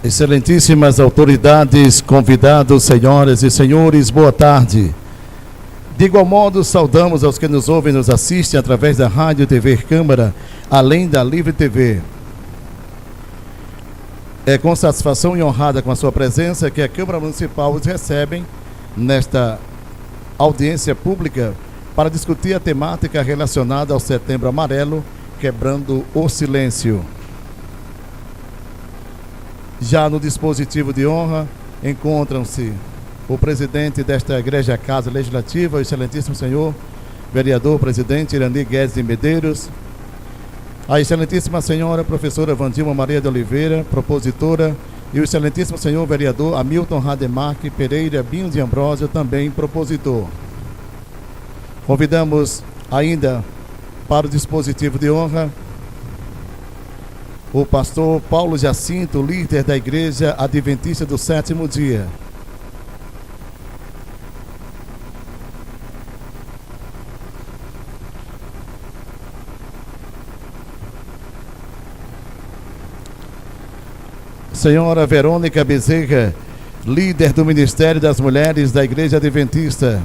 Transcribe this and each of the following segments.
Excelentíssimas autoridades, convidados, senhoras e senhores, boa tarde. De igual modo, saudamos aos que nos ouvem e nos assistem através da Rádio TV Câmara, além da Livre TV. É com satisfação e honrada com a sua presença que a Câmara Municipal os recebe nesta audiência pública para discutir a temática relacionada ao Setembro Amarelo, quebrando o silêncio. Já no dispositivo de honra encontram-se o presidente desta Igreja Casa Legislativa, o excelentíssimo senhor vereador presidente Irani Guedes de Medeiros, a excelentíssima senhora professora Vandilma Maria de Oliveira, propositora, e o excelentíssimo senhor vereador Hamilton Rademacher Pereira Binho de Ambrósio, também propositor. Convidamos ainda para o dispositivo de honra o pastor Paulo Jacinto, líder da Igreja Adventista do Sétimo Dia. Senhora Verônica Bezerra, líder do Ministério das Mulheres da Igreja Adventista.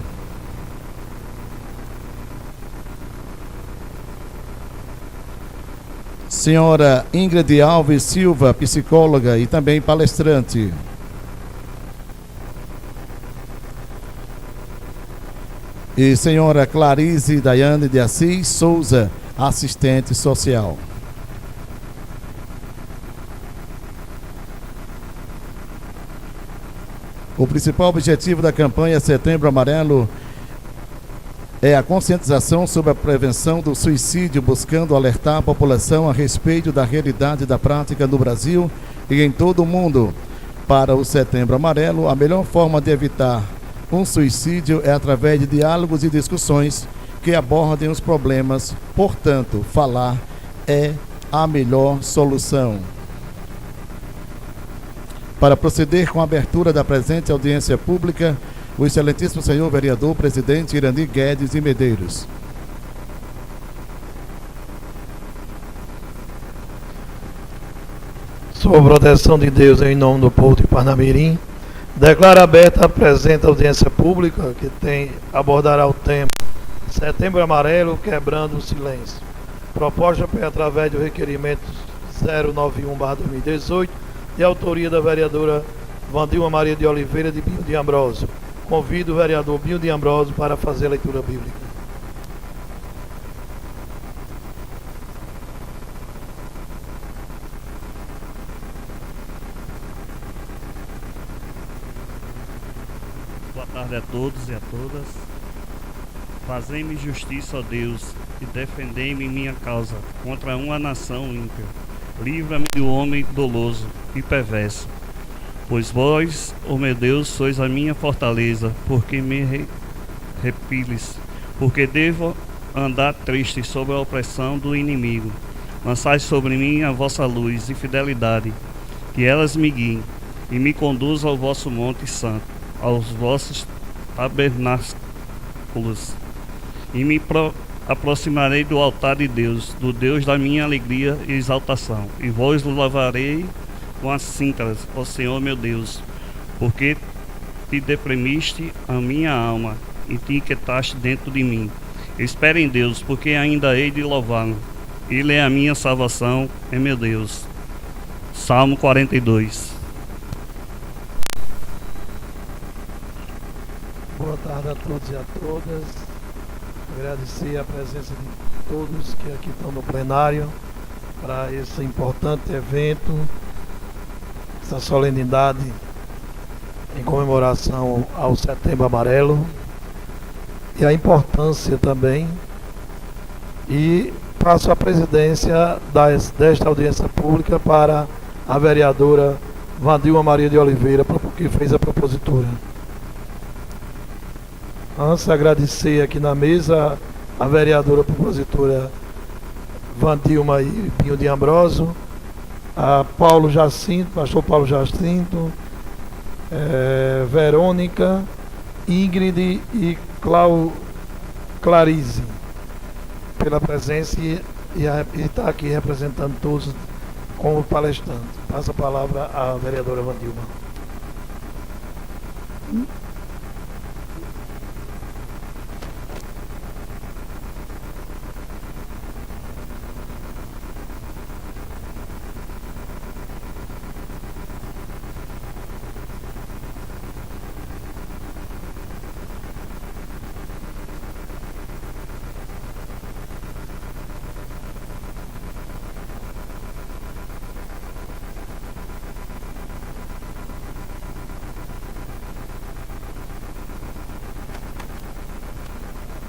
Senhora Ingrid Alves Silva, psicóloga e também palestrante. E senhora Clarice Daiane de Assis Souza, assistente social. O principal objetivo da campanha Setembro Amarelo é a conscientização sobre a prevenção do suicídio, buscando alertar a população a respeito da realidade da prática no Brasil e em todo o mundo. Para o Setembro Amarelo, a melhor forma de evitar um suicídio é através de diálogos e discussões que abordem os problemas. Portanto, falar é a melhor solução. Para proceder com a abertura da presente audiência pública, o excelentíssimo senhor vereador presidente Irani Guedes de Medeiros. Sob a proteção de Deus, em nome do povo de Parnamirim, declaro aberta a presente audiência pública que abordará o tema Setembro Amarelo, quebrando o silêncio. Proposta através do requerimento 091/2018, de autoria da vereadora Vandilma Maria de Oliveira de Binho de Ambrósio. Convido o vereador Binho de Ambrósio para fazer a leitura bíblica. Boa tarde a todos e a todas. Fazei-me justiça, ó Deus, e defendei-me minha causa contra uma nação ímpia. Livra-me do homem doloso e perverso. Pois vós, ó meu Deus, sois a minha fortaleza, porque me repiles, porque devo andar triste sob a opressão do inimigo. Lançai sobre mim a vossa luz e fidelidade, que elas me guiem e me conduzam ao vosso monte santo, aos vossos tabernáculos, e me aproximarei do altar de Deus, do Deus da minha alegria e exaltação, e vós louvarei com as cíntaras, ó Senhor meu Deus, porque te deprimiste a minha alma e te inquietaste dentro de mim. Espere em Deus, porque ainda hei de louvá-lo. Ele é a minha salvação, é meu Deus. Salmo 42. Boa tarde a todos e a todas. Agradecer a presença de todos que aqui estão no plenário para esse importante evento, essa solenidade em comemoração ao Setembro Amarelo e a importância também. E passo a presidência desta audiência pública para a vereadora Vandilma Maria de Oliveira, que fez a propositura. Antes de agradecer aqui na mesa a vereadora propositora Vandilma e Binho de Ambrósio, a Paulo Jacinto, pastor Paulo Jacinto, Verônica, Ingrid e Clarice, pela presença e estar aqui representando todos como palestrantes. Passo a palavra à vereadora Vandilma.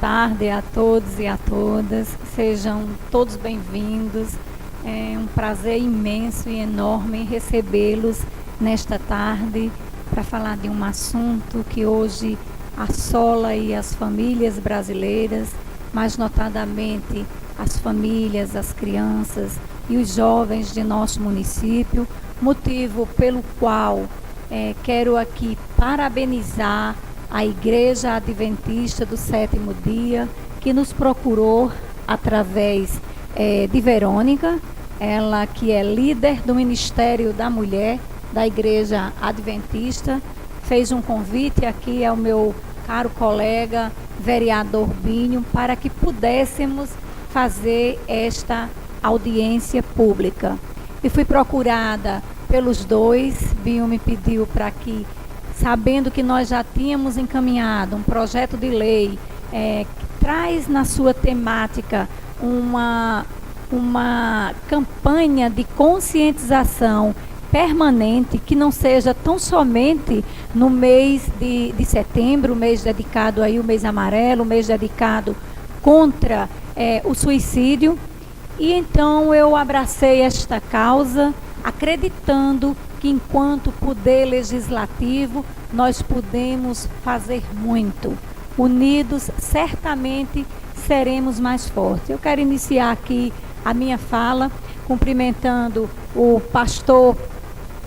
Boa tarde a todos e a todas, sejam todos bem-vindos. É um prazer imenso e enorme recebê-los nesta tarde para falar de um assunto que hoje assola aí as famílias brasileiras, mais notadamente as famílias, as crianças e os jovens de nosso município, motivo pelo qual quero aqui parabenizar a Igreja Adventista do Sétimo Dia, que nos procurou através de Verônica, ela que é líder do Ministério da Mulher da Igreja Adventista, fez um convite aqui ao meu caro colega, vereador Binho, para que pudéssemos fazer esta audiência pública. E fui procurada pelos dois, Binho me pediu para que, sabendo que nós já tínhamos encaminhado um projeto de lei que traz na sua temática uma campanha de conscientização permanente, que não seja tão somente no mês de setembro, o mês dedicado aí, o mês amarelo, o mês dedicado contra o suicídio. E então eu abracei esta causa, acreditando que enquanto poder legislativo nós podemos fazer muito. Unidos, certamente seremos mais fortes. Eu quero iniciar aqui a minha fala cumprimentando o pastor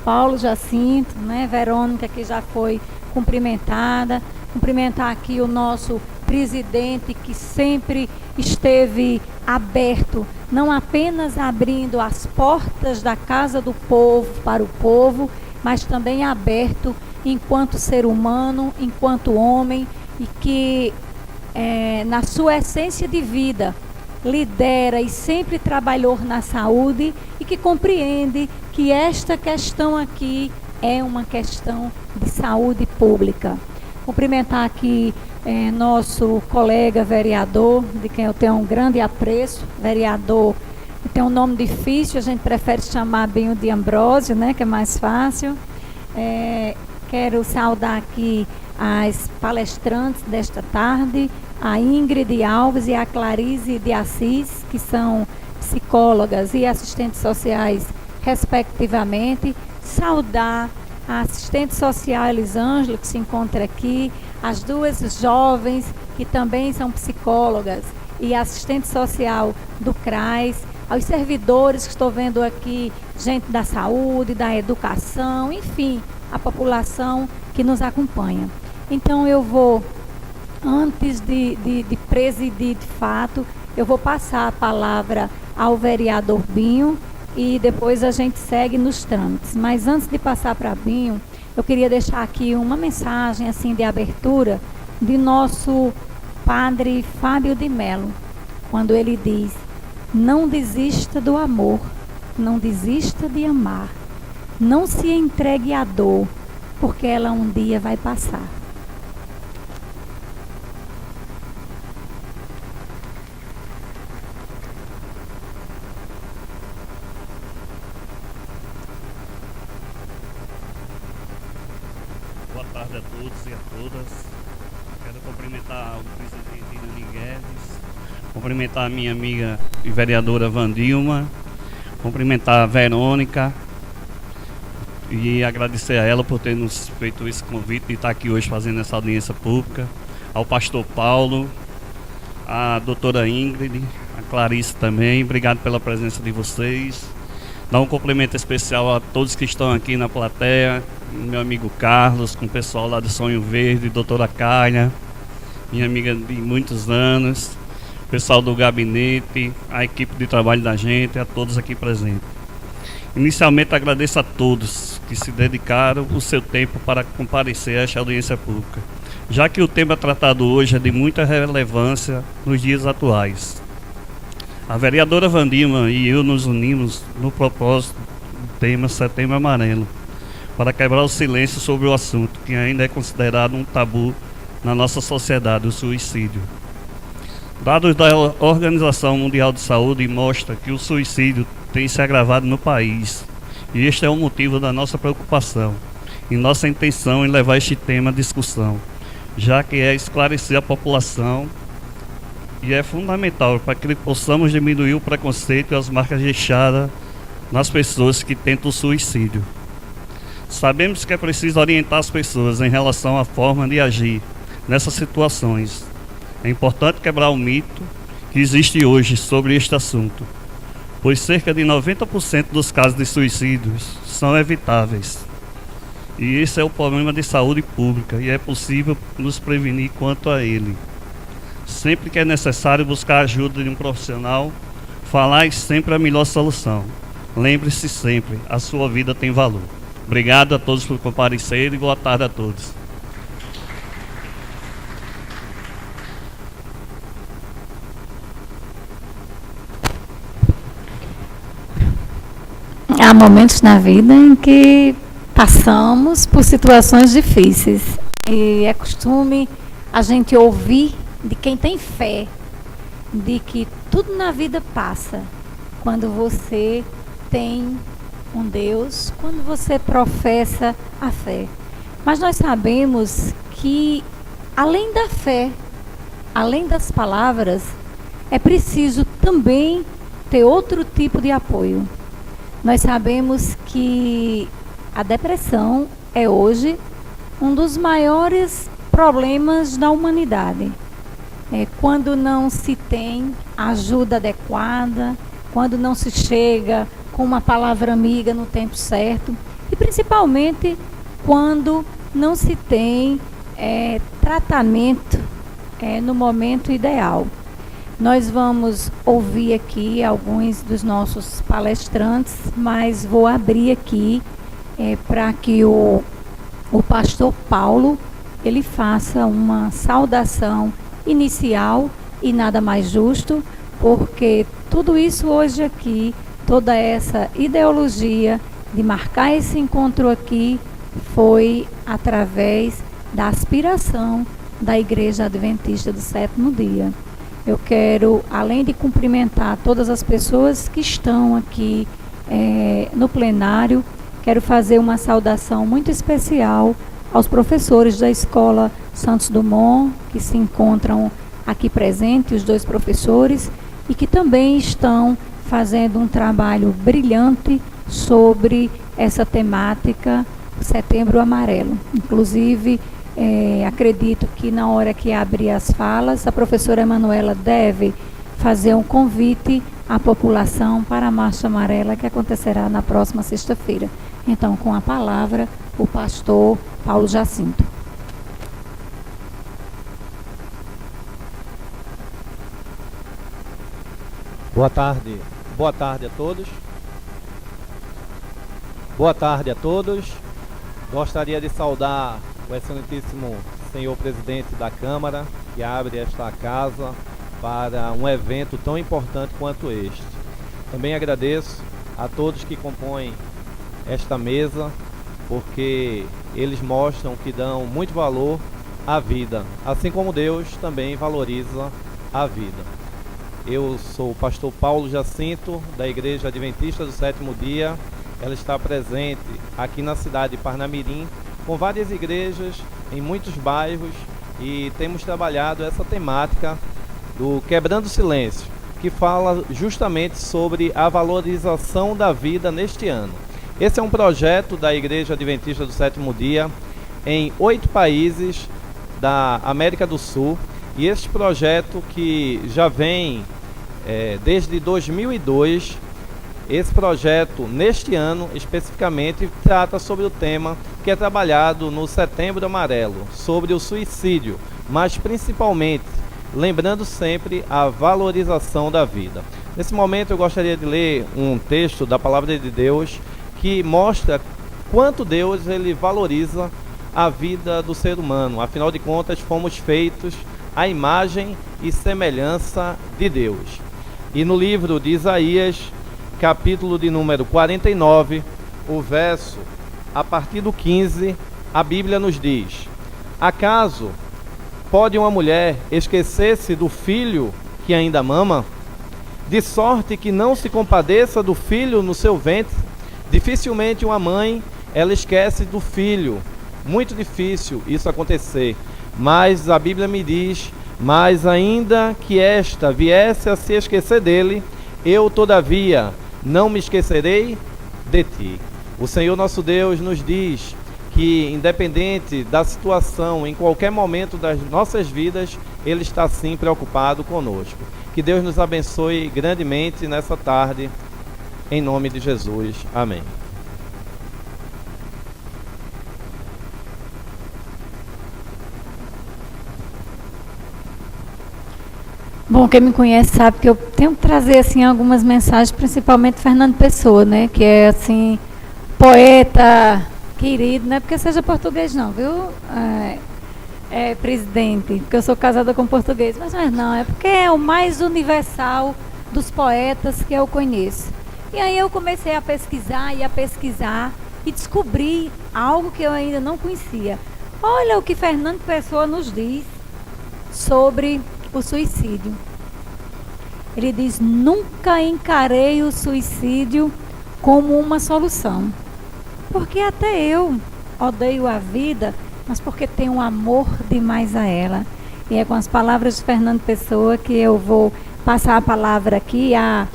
Paulo Jacinto, né, Verônica, que já foi cumprimentada, cumprimentar aqui o nosso presidente, que sempre esteve aberto, não apenas abrindo as portas da casa do povo para o povo, mas também aberto enquanto ser humano, enquanto homem, e que na sua essência de vida lidera e sempre trabalhou na saúde, e que compreende que esta questão aqui é uma questão de saúde pública. Cumprimentar aqui nosso colega vereador, de quem eu tenho um grande apreço, vereador, que tem um nome difícil, a gente prefere chamar Binho de Ambrósio, né, que é mais fácil. Quero saudar aqui as palestrantes desta tarde, a Ingrid Alves e a Clarice de Assis, que são psicólogas e assistentes sociais, respectivamente. Saudar a assistente social Elisângela, que se encontra aqui, as duas jovens que também são psicólogas e assistente social do CRAS, aos servidores que estou vendo aqui, gente da saúde, da educação, enfim, a população que nos acompanha. Então eu vou, antes de presidir de fato, eu vou passar a palavra ao vereador Binho e depois a gente segue nos trâmites. Mas antes de passar para Binho, eu queria deixar aqui uma mensagem assim de abertura de nosso padre Fábio de Mello, quando ele diz: não desista do amor, não desista de amar, não se entregue à dor, porque ela um dia vai passar. Boa tarde a todos e a todas. Quero cumprimentar o presidente Yuri Guedes, cumprimentar a minha amiga e vereadora Vandilma, cumprimentar a Verônica e agradecer a ela por ter nos feito esse convite de estar aqui hoje fazendo essa audiência pública, ao pastor Paulo, a doutora Ingrid, a Clarice também. Obrigado pela presença de vocês. Dar um cumprimento especial a todos que estão aqui na plateia, meu amigo Carlos, com o pessoal lá do Sonho Verde, doutora Calha, minha amiga de muitos anos, pessoal do gabinete, a equipe de trabalho da gente, a todos aqui presentes. Inicialmente agradeço a todos que se dedicaram o seu tempo para comparecer a esta audiência pública, já que o tema tratado hoje é de muita relevância nos dias atuais. A vereadora Vandilma e eu nos unimos no propósito do tema Setembro Amarelo, para quebrar o silêncio sobre o assunto, que ainda é considerado um tabu na nossa sociedade, o suicídio. Dados da Organização Mundial de Saúde mostram que o suicídio tem se agravado no país, e este é o motivo da nossa preocupação e nossa intenção em levar este tema à discussão, já que é esclarecer a população e é fundamental para que possamos diminuir o preconceito e as marcas deixadas nas pessoas que tentam o suicídio. Sabemos que é preciso orientar as pessoas em relação à forma de agir nessas situações. É importante quebrar o mito que existe hoje sobre este assunto, pois cerca de 90% dos casos de suicídios são evitáveis. E esse é o problema de saúde pública e é possível nos prevenir quanto a ele. Sempre que é necessário buscar a ajuda de um profissional, falar é sempre a melhor solução. Lembre-se sempre, a sua vida tem valor. Obrigado a todos por comparecerem e boa tarde a todos. Há momentos na vida em que passamos por situações difíceis e é costume a gente ouvir de quem tem fé de que tudo na vida passa quando você tem um Deus, quando você professa a fé. Mas nós sabemos que além da fé, além das palavras, é preciso também ter outro tipo de apoio. Nós sabemos que a depressão é hoje um dos maiores problemas da humanidade. Quando não se tem ajuda adequada, quando não se chega com uma palavra amiga no tempo certo e principalmente quando não se tem tratamento no momento ideal. Nós vamos ouvir aqui alguns dos nossos palestrantes, mas vou abrir aqui para que o pastor Paulo ele faça uma saudação inicial e nada mais justo, porque tudo isso hoje aqui, toda essa ideologia de marcar esse encontro aqui foi através da aspiração da Igreja Adventista do Sétimo Dia. Eu quero, além de cumprimentar todas as pessoas que estão aqui no plenário, quero fazer uma saudação muito especial aos professores da Escola Santos Dumont, que se encontram aqui presentes, os dois professores, e que também estão fazendo um trabalho brilhante sobre essa temática Setembro Amarelo. Inclusive, acredito que na hora que abrir as falas, a professora Emanuela deve fazer um convite à população para a Marcha Amarela, que acontecerá na próxima sexta-feira. Então, com a palavra, o pastor Paulo Jacinto. Boa tarde a todos. Boa tarde a todos. Gostaria de saudar o excelentíssimo senhor presidente da Câmara, que abre esta casa para um evento tão importante quanto este. Também agradeço a todos que compõem esta mesa, porque eles mostram que dão muito valor à vida, assim como Deus também valoriza a vida. Eu sou o pastor Paulo Jacinto, da Igreja Adventista do Sétimo Dia. Ela está presente aqui na cidade de Parnamirim, com várias igrejas em muitos bairros, e temos trabalhado essa temática do Quebrando o Silêncio, que fala justamente sobre a valorização da vida neste ano. Esse é um projeto da Igreja Adventista do Sétimo Dia em 8 países da América do Sul, e este projeto que já vem desde 2002, esse projeto neste ano especificamente trata sobre o tema que é trabalhado no Setembro Amarelo, sobre o suicídio, mas principalmente lembrando sempre a valorização da vida. Nesse momento eu gostaria de ler um texto da Palavra de Deus que mostra quanto Deus ele valoriza a vida do ser humano. Afinal de contas, fomos feitos à imagem e semelhança de Deus. E no livro de Isaías, capítulo de número 49, o verso a partir do 15, a Bíblia nos diz: acaso pode uma mulher esquecer-se do filho que ainda mama, de sorte que não se compadeça do filho no seu ventre? Dificilmente uma mãe, ela esquece do filho. Muito difícil isso acontecer. Mas a Bíblia me diz: mas ainda que esta viesse a se esquecer dele, eu todavia não me esquecerei de ti. O Senhor nosso Deus nos diz que, independente da situação, em qualquer momento das nossas vidas, Ele está sim preocupado conosco. Que Deus nos abençoe grandemente nessa tarde, em nome de Jesus. Amém. Bom, quem me conhece sabe que eu tenho que trazer assim algumas mensagens, principalmente Fernando Pessoa, né, que é assim poeta querido, não é porque seja português não, viu? Presidente, porque eu sou casada com português, mas não, é porque é o mais universal dos poetas que eu conheço. E aí eu comecei a pesquisar e descobri algo que eu ainda não conhecia. Olha o que Fernando Pessoa nos diz sobre o suicídio. Ele diz: nunca encarei o suicídio como uma solução, porque até eu odeio a vida, mas porque tenho um amor demais a ela. E é com as palavras de Fernando Pessoa que eu vou passar a palavra aqui a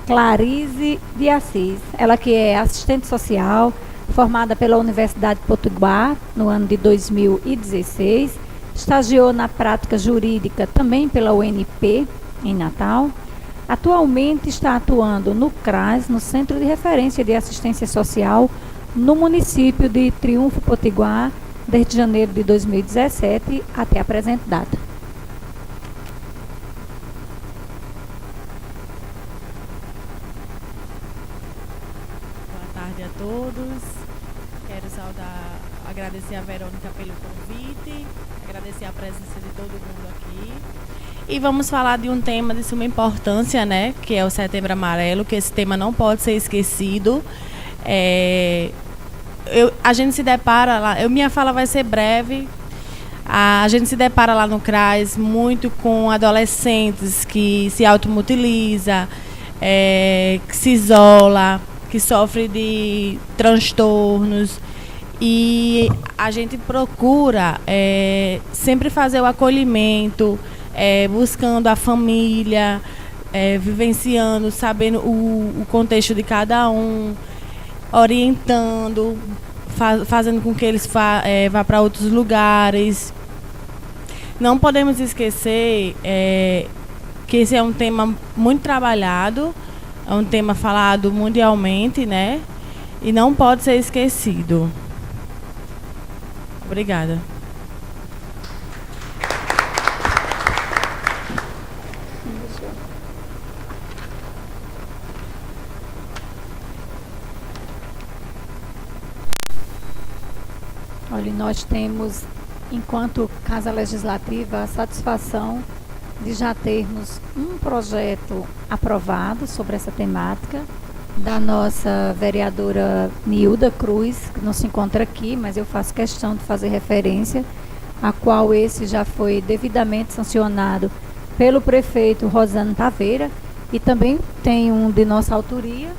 Clarice de Assis. Ela que é assistente social, formada pela Universidade de Potiguar no ano de 2016, estagiou na prática jurídica também pela UNP em Natal. Atualmente está atuando no CRAS, no Centro de Referência de Assistência Social, no município de Triunfo Potiguar, desde janeiro de 2017 até a presente data. Boa tarde a todos. Quero agradecer a Verônica pelo convite, agradecer a presença de todo mundo aqui. E vamos falar de um tema de suma importância, né, que é o Setembro Amarelo, que esse tema não pode ser esquecido. A gente se depara lá, minha fala vai ser breve. A gente se depara lá no CRAS muito com adolescentes que se automutilizam, que se isola, que sofre de transtornos. E a gente procura sempre fazer o acolhimento, buscando a família, vivenciando, sabendo o contexto de cada um, orientando, fazendo com que eles vá para outros lugares. Não podemos esquecer que esse é um tema muito trabalhado, é um tema falado mundialmente, né? E não pode ser esquecido. Obrigada. Olha, nós temos, enquanto Casa Legislativa, a satisfação de já termos um projeto aprovado sobre essa temática, da nossa vereadora Nilda Cruz, que não se encontra aqui, mas eu faço questão de fazer referência, a qual esse já foi devidamente sancionado pelo prefeito Rosano Taveira, e também tem um de nossa autoria,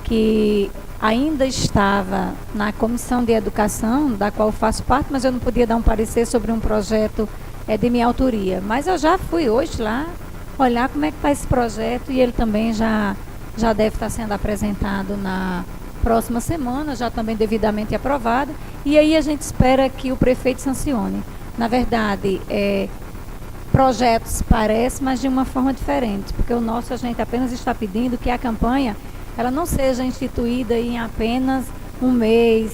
que ainda estava na Comissão de Educação, da qual faço parte, mas eu não podia dar um parecer sobre um projeto de minha autoria. Mas eu já fui hoje lá olhar como é que está esse projeto, e ele também já deve estar sendo apresentado na próxima semana, já também devidamente aprovado, e aí a gente espera que o prefeito sancione. Na verdade, projetos parecem, mas de uma forma diferente, porque o nosso, a gente apenas está pedindo que a campanha ela não seja instituída em apenas um mês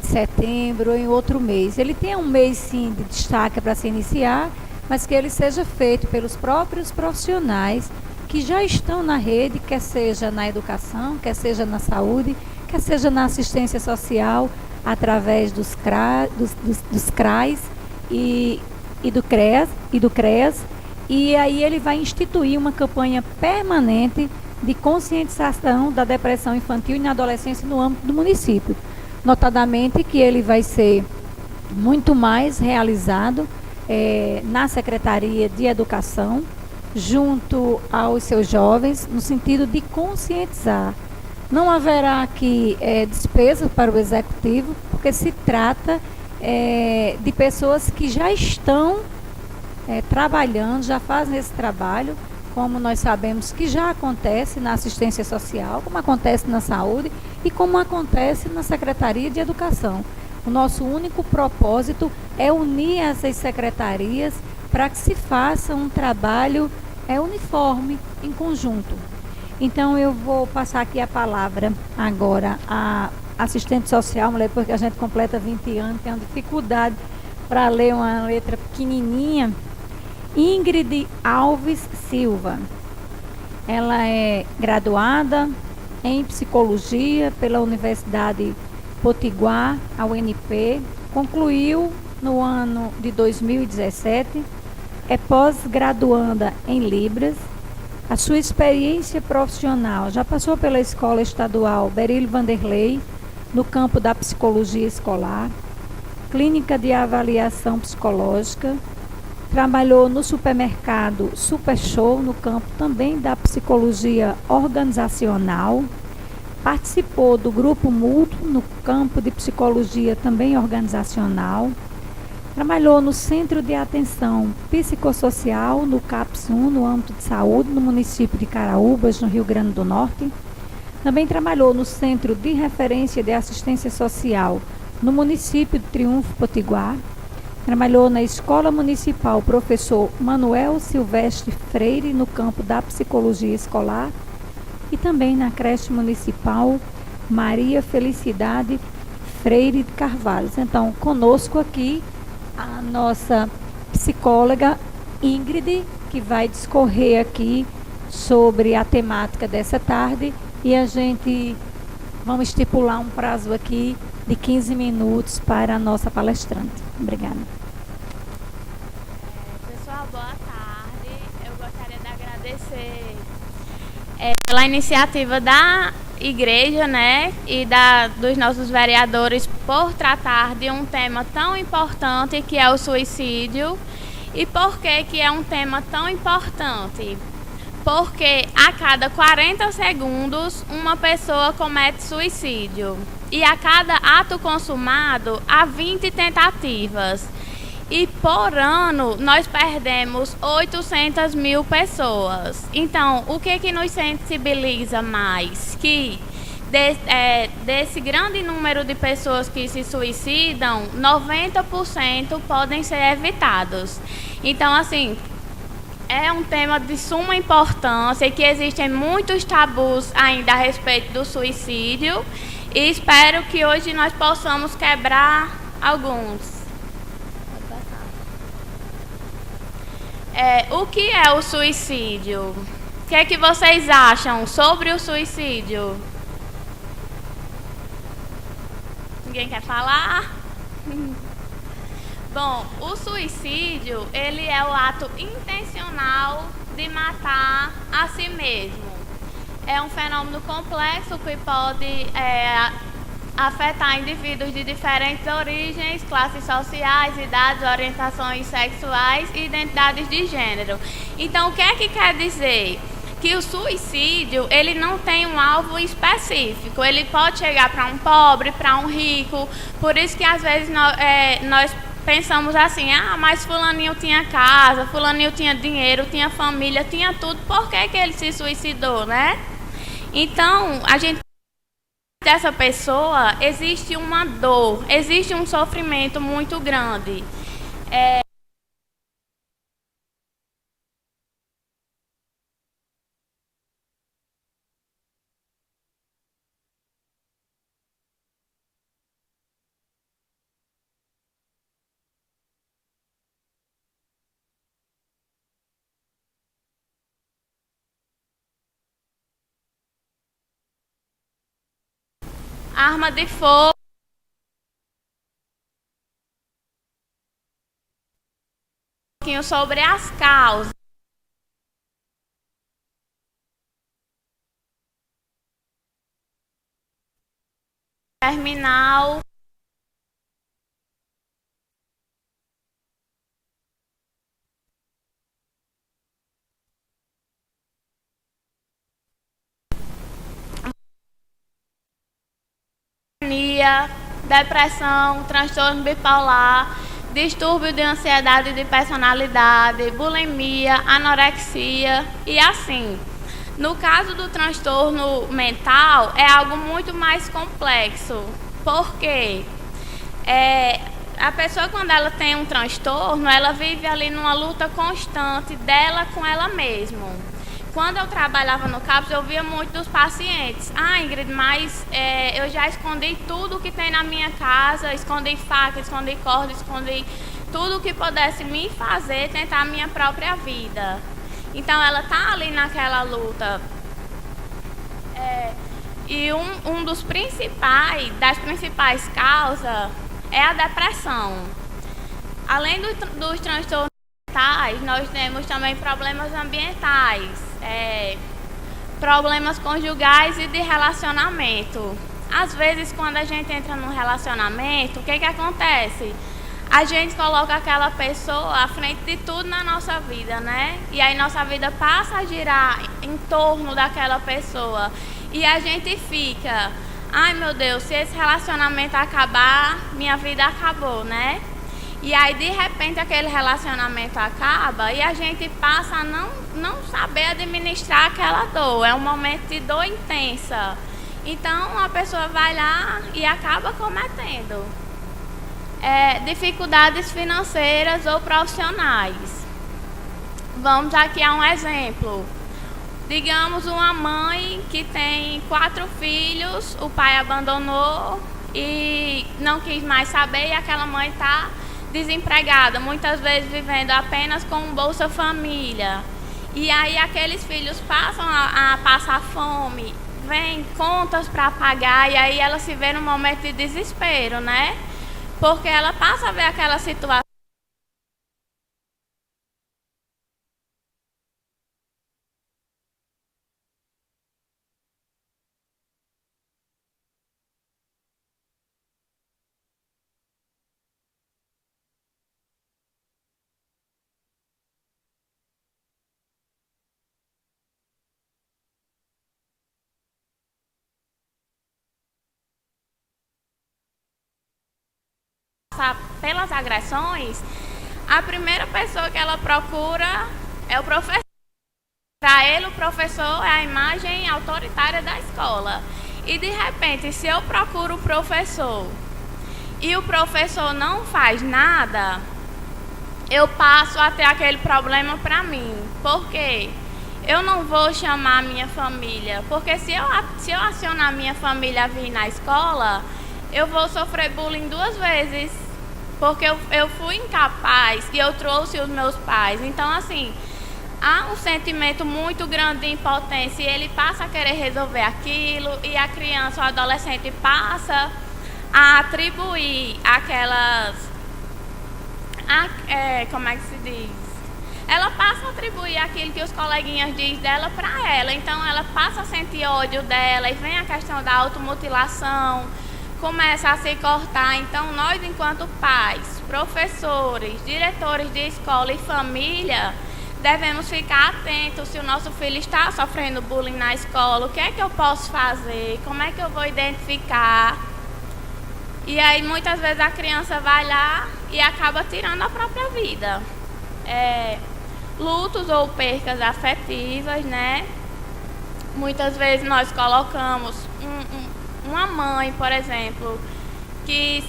de setembro ou em outro mês. Ele tem um mês, sim, de destaque para se iniciar, mas que ele seja feito pelos próprios profissionais que já estão na rede, quer seja na educação, quer seja na saúde, quer seja na assistência social, através dos CRAs e do CREAS. E aí ele vai instituir uma campanha permanente de conscientização da depressão infantil e na adolescência no âmbito do município. Notadamente que ele vai ser muito mais realizado na Secretaria de Educação, junto aos seus jovens, no sentido de conscientizar. Não haverá aqui despesa para o Executivo, porque se trata de pessoas que já estão trabalhando, já fazem esse trabalho, como nós sabemos que já acontece na assistência social, como acontece na saúde e como acontece na Secretaria de Educação. O nosso único propósito é unir essas secretarias para que se faça um trabalho uniforme, em conjunto. Então eu vou passar aqui a palavra agora à assistente social, mulher, porque a gente completa 20 anos, tem uma dificuldade para ler uma letra pequenininha. Ingrid Alves Silva. Ela é graduada em psicologia pela Universidade Potiguar, a UNP, concluiu no ano de 2017, é pós-graduanda em Libras. A sua experiência profissional já passou pela Escola Estadual Berílio Vanderlei, no campo da psicologia escolar, clínica de avaliação psicológica, trabalhou no supermercado Super Show, no campo também da psicologia organizacional, participou do grupo mútuo no campo de psicologia também organizacional, trabalhou no Centro de Atenção Psicossocial, no CAPS 1, no âmbito de saúde, no município de Caraúbas, no Rio Grande do Norte. Também trabalhou no Centro de Referência de Assistência Social, no município de Triunfo Potiguar. Trabalhou na Escola Municipal Professor Manuel Silvestre Freire, no campo da psicologia escolar. E também na creche municipal Maria Felicidade Freire de Carvalho. Então, conosco aqui a nossa psicóloga Ingrid, que vai discorrer aqui sobre a temática dessa tarde, e a gente vamos estipular um prazo aqui de 15 minutos para a nossa palestrante. Obrigada. Pessoal, boa tarde. Eu gostaria de agradecer pela iniciativa da igreja, né, e dos nossos vereadores por tratar de um tema tão importante que é o suicídio. E por que é um tema tão importante? Porque a cada 40 segundos uma pessoa comete suicídio e a cada ato consumado há 20 tentativas. E por ano nós perdemos 800 mil pessoas. Então, o que nos sensibiliza mais? Que desse grande número de pessoas que se suicidam, 90% podem ser evitados. Então, assim, é um tema de suma importância e que existem muitos tabus ainda a respeito do suicídio. E espero que hoje nós possamos quebrar alguns. O que é o suicídio? O que é que vocês acham sobre o suicídio? Ninguém quer falar? Bom, o suicídio, ele é o ato intencional de matar a si mesmo. É um fenômeno complexo que pode afetar indivíduos de diferentes origens, classes sociais, idades, orientações sexuais e identidades de gênero. Então, o que é que quer dizer? Que o suicídio, ele não tem um alvo específico. Ele pode chegar para um pobre, para um rico. Por isso que, às vezes, nós pensamos assim, mas fulaninho tinha casa, fulaninho tinha dinheiro, tinha família, tinha tudo. Por que ele se suicidou, né? Então, a gente... dessa pessoa existe uma dor, existe um sofrimento muito grande. arma de fogo, sobre as causas. Terminal. Depressão, transtorno bipolar, distúrbio de ansiedade e de personalidade, bulimia, anorexia e assim. No caso do transtorno mental, é algo muito mais complexo, porque a pessoa, quando ela tem um transtorno, ela vive ali numa luta constante dela com ela mesma. Quando eu trabalhava no CAPS, eu via muito dos pacientes. Ah, Ingrid, mas eu já escondi tudo que tem na minha casa, escondi faca, escondi corda, escondi tudo que pudesse me fazer tentar a minha própria vida. Então, ela está ali naquela luta. E das principais causas é a depressão. Além dos transtornos mentais, nós temos também problemas ambientais. Problemas conjugais e de relacionamento. Às vezes, quando a gente entra num relacionamento, o que acontece? A gente coloca aquela pessoa à frente de tudo na nossa vida, né? E aí nossa vida passa a girar em torno daquela pessoa. E a gente fica, ai meu Deus, se esse relacionamento acabar, minha vida acabou, né? E aí, de repente, aquele relacionamento acaba e a gente passa a não saber administrar aquela dor. É um momento de dor intensa. Então, a pessoa vai lá e acaba cometendo dificuldades financeiras ou profissionais. Vamos aqui a um exemplo. Digamos uma mãe que tem 4 filhos, o pai abandonou e não quis mais saber e aquela mãe está desempregada, muitas vezes vivendo apenas com um Bolsa Família. E aí aqueles filhos passam a passar fome, vem contas para pagar e aí ela se vê num momento de desespero, né? Porque ela passa a ver aquela situação. Pelas agressões, a primeira pessoa que ela procura é o professor. Para ele, o professor é a imagem autoritária da escola. E de repente, se eu procuro o professor e o professor não faz nada, eu passo a ter aquele problema para mim. Por quê? Eu não vou chamar a minha família, porque se eu acionar a minha família a vir na escola, eu vou sofrer bullying 2 vezes. Porque eu fui incapaz e eu trouxe os meus pais. Então, assim, há um sentimento muito grande de impotência e ele passa a querer resolver aquilo e a criança ou adolescente passa a atribuir aquelas... como é que se diz? Ela passa a atribuir aquilo que os coleguinhas dizem dela para ela. Então, ela passa a sentir ódio dela e vem a questão da automutilação, começa a se cortar. Então, nós, enquanto pais, professores, diretores de escola e família, devemos ficar atentos se o nosso filho está sofrendo bullying na escola, o que é que eu posso fazer, como é que eu vou identificar. E aí, muitas vezes, a criança vai lá e acaba tirando a própria vida. Lutos ou percas afetivas, né? Muitas vezes nós colocamos uma mãe, por exemplo, que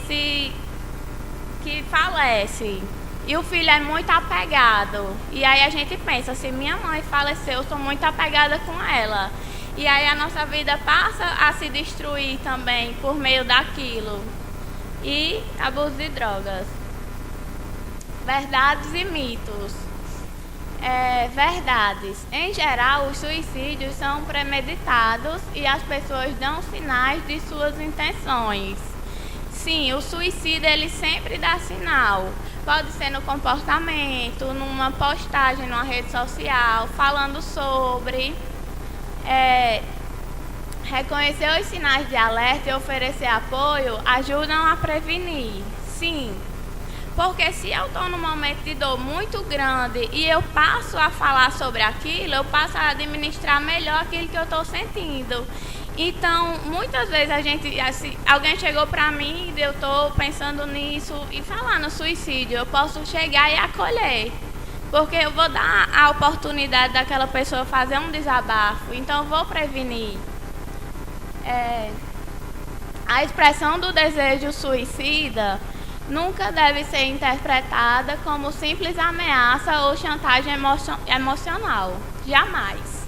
falece e o filho é muito apegado. E aí a gente pensa, se minha mãe faleceu, eu sou muito apegada com ela. E aí a nossa vida passa a se destruir também por meio daquilo. E abuso de drogas. Verdades e mitos. Verdades. Em geral, os suicídios são premeditados e as pessoas dão sinais de suas intenções. Sim, o suicida ele sempre dá sinal. Pode ser no comportamento, numa postagem numa rede social, falando sobre. Reconhecer os sinais de alerta e oferecer apoio ajudam a prevenir. Sim. Porque se eu estou num momento de dor muito grande e eu passo a falar sobre aquilo, eu passo a administrar melhor aquilo que eu estou sentindo. Então, muitas vezes alguém chegou para mim e eu estou pensando nisso e falar no suicídio, eu posso chegar e acolher. Porque eu vou dar a oportunidade daquela pessoa fazer um desabafo, então eu vou prevenir. A expressão do desejo suicida nunca deve ser interpretada como simples ameaça ou chantagem emocional. Jamais.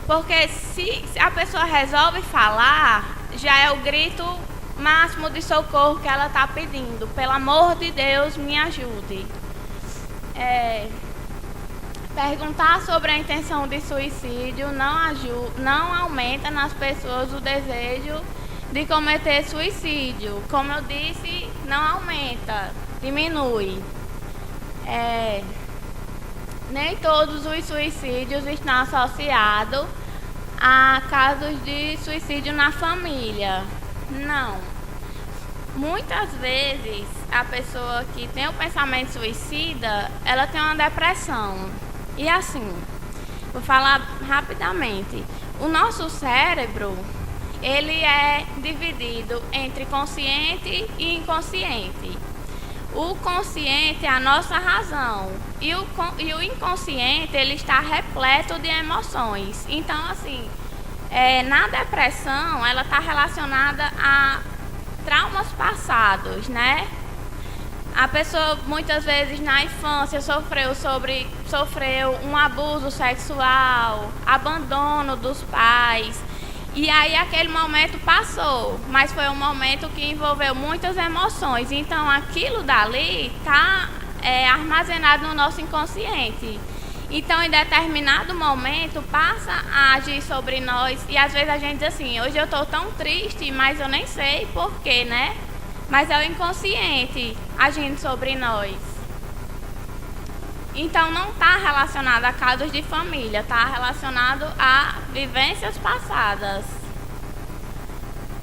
Porque se a pessoa resolve falar, já é o grito máximo de socorro que ela está pedindo. Pelo amor de Deus, me ajude. Perguntar sobre a intenção de suicídio não aumenta nas pessoas o desejo de cometer suicídio. Como eu disse, não aumenta, diminui. Nem todos os suicídios estão associados a casos de suicídio na família. Não. Muitas vezes, a pessoa que tem o pensamento suicida, ela tem uma depressão. E assim, vou falar rapidamente. O nosso cérebro, ele é dividido entre consciente e inconsciente. O consciente é a nossa razão e o inconsciente ele está repleto de emoções. Então, assim, na depressão, ela está relacionada a traumas passados, né? A pessoa, muitas vezes, na infância, sofreu um abuso sexual, abandono dos pais. E aí aquele momento passou, mas foi um momento que envolveu muitas emoções. Então aquilo dali está armazenado no nosso inconsciente. Então em determinado momento passa a agir sobre nós. E às vezes a gente diz assim, hoje eu estou tão triste, mas eu nem sei porquê, né? Mas é o inconsciente agindo sobre nós. Então não está relacionado a casos de família, está relacionado a vivências passadas.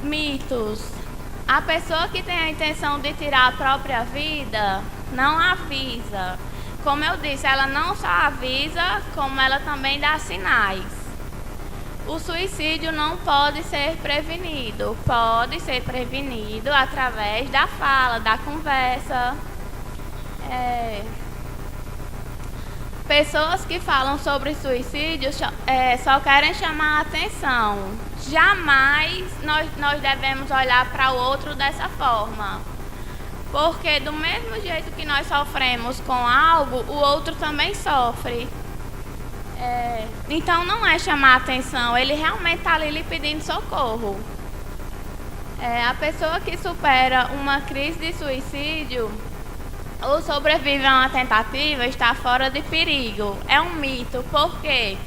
Mitos. A pessoa que tem a intenção de tirar a própria vida não avisa. Como eu disse, ela não só avisa, como ela também dá sinais. O suicídio não pode ser prevenido. Pode ser prevenido através da fala, da conversa. Pessoas que falam sobre suicídio só querem chamar a atenção. Jamais nós devemos olhar para o outro dessa forma. Porque do mesmo jeito que nós sofremos com algo, o outro também sofre. Então não é chamar a atenção, ele realmente está ali lhe pedindo socorro. A pessoa que supera uma crise de suicídio ou sobrevive a uma tentativa está fora de perigo. É um mito, porque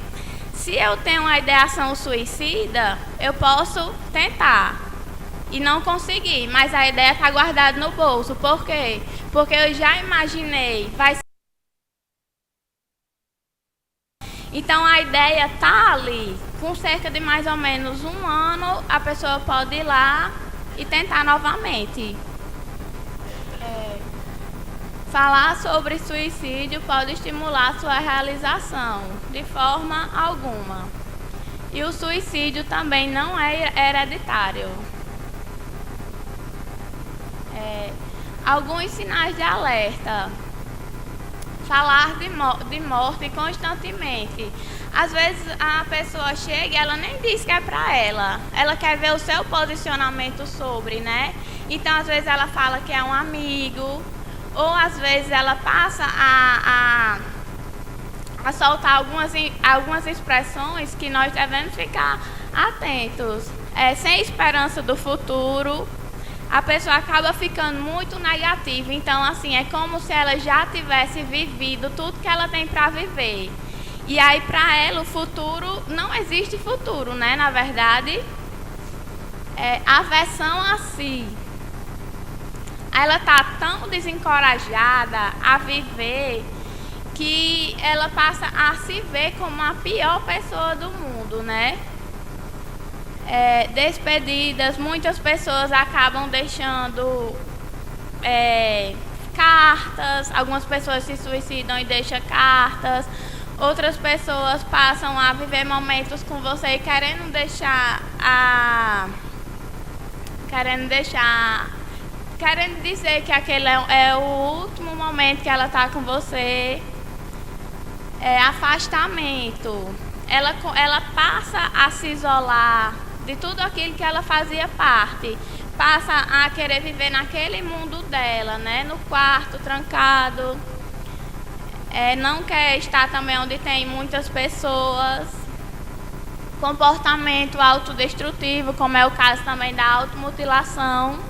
se eu tenho uma ideação suicida, eu posso tentar e não conseguir, mas a ideia está guardada no bolso. Por quê? Porque eu já imaginei, Então a ideia está ali. Com cerca de mais ou menos 1 ano, a pessoa pode ir lá e tentar novamente. Falar sobre suicídio pode estimular sua realização, de forma alguma. E o suicídio também não é hereditário. Alguns sinais de alerta. Falar de morte constantemente. Às vezes a pessoa chega e ela nem diz que é pra ela. Ela quer ver o seu posicionamento sobre, né? Então às vezes ela fala que é um amigo. Ou às vezes ela passa a soltar algumas expressões que nós devemos ficar atentos. Sem esperança do futuro. A pessoa acaba ficando muito negativa. Então, assim, é como se ela já tivesse vivido tudo que ela tem para viver. E aí, para ela, o futuro, não existe futuro, né? Na verdade, é aversão a si. Ela está tão desencorajada a viver que ela passa a se ver como a pior pessoa do mundo, né? Despedidas, muitas pessoas acabam deixando cartas, algumas pessoas se suicidam e deixam cartas, outras pessoas passam a viver momentos com você e querendo dizer que aquele é o último momento que ela está com você. Afastamento. Ela passa a se isolar de tudo aquilo que ela fazia parte. Passa a querer viver naquele mundo dela, né? No quarto, trancado. Não quer estar também onde tem muitas pessoas. Comportamento autodestrutivo, como é o caso também da automutilação.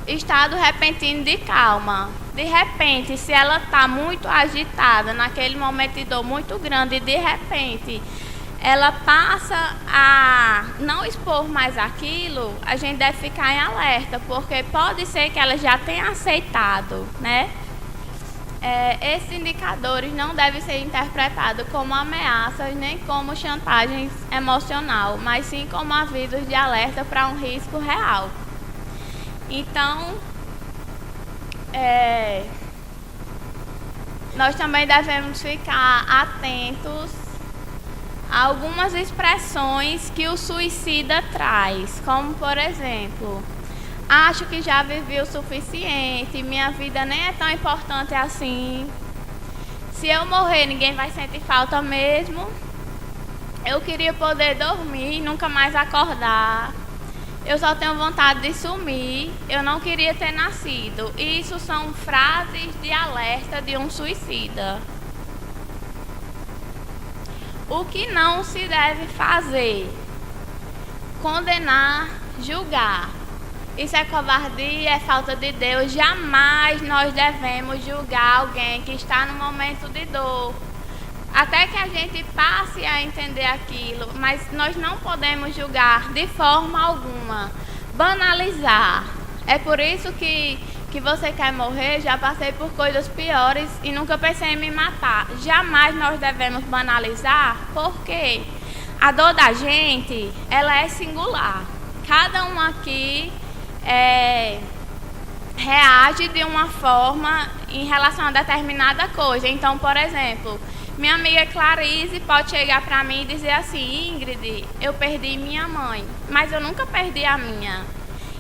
Estado repentino de calma. De repente, se ela está muito agitada, naquele momento de dor muito grande, de repente ela passa a não expor mais aquilo, a gente deve ficar em alerta, porque pode ser que ela já tenha aceitado, né? Esses indicadores não devem ser interpretados como ameaças nem como chantagem emocional, mas sim como avisos de alerta para um risco real. Então, nós também devemos ficar atentos a algumas expressões que o suicida traz, como por exemplo, acho que já vivi o suficiente, minha vida nem é tão importante assim, se eu morrer ninguém vai sentir falta mesmo, eu queria poder dormir e nunca mais acordar. Eu só tenho vontade de sumir, eu não queria ter nascido. Isso são frases de alerta de um suicida. O que não se deve fazer? Condenar, julgar. Isso é covardia, é falta de Deus. Jamais nós devemos julgar alguém que está no momento de dor. Até que a gente passe a entender aquilo, mas nós não podemos julgar de forma alguma, banalizar. É por isso que você quer morrer, já passei por coisas piores e nunca pensei em me matar. Jamais nós devemos banalizar, porque a dor da gente, ela é singular. Cada um aqui reage de uma forma em relação a determinada coisa. Então, por exemplo, minha amiga Clarice pode chegar para mim e dizer assim: Ingrid, eu perdi minha mãe, mas eu nunca perdi a minha.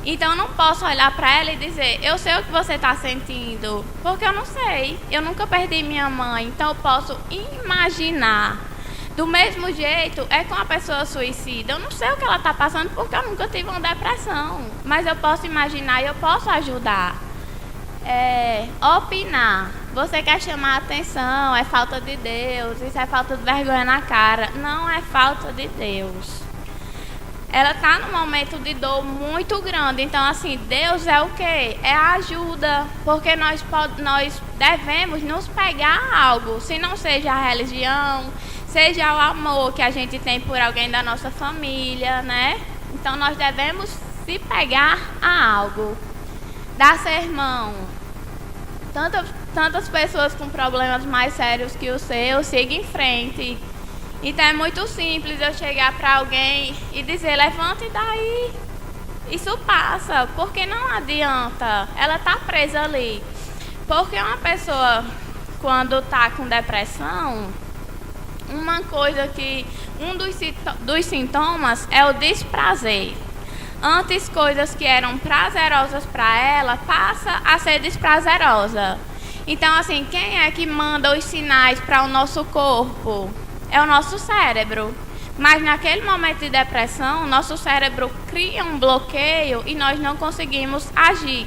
Então eu não posso olhar para ela e dizer, eu sei o que você está sentindo, porque eu não sei, eu nunca perdi minha mãe, então eu posso imaginar. Do mesmo jeito é com a pessoa suicida, eu não sei o que ela está passando porque eu nunca tive uma depressão, mas eu posso imaginar e eu posso ajudar. Opinar. Você quer chamar a atenção, é falta de Deus, isso é falta de vergonha na cara. Não é falta de Deus. Ela está num momento de dor muito grande, então assim, Deus é o quê? É a ajuda, porque nós devemos nos pegar a algo, se não seja a religião, seja o amor que a gente tem por alguém da nossa família, né? Então nós devemos se pegar a algo. Dar sermão. Tantas pessoas com problemas mais sérios que o seu, siga em frente. Então é muito simples eu chegar para alguém e dizer, levante daí. Isso passa, porque não adianta. Ela está presa ali. Porque uma pessoa, quando está com depressão, uma coisa que um dos sintomas é o desprazer. Antes, coisas que eram prazerosas para ela, passa a ser desprazerosa. Então, assim, quem é que manda os sinais para o nosso corpo? É o nosso cérebro. Mas naquele momento de depressão, o nosso cérebro cria um bloqueio e nós não conseguimos agir.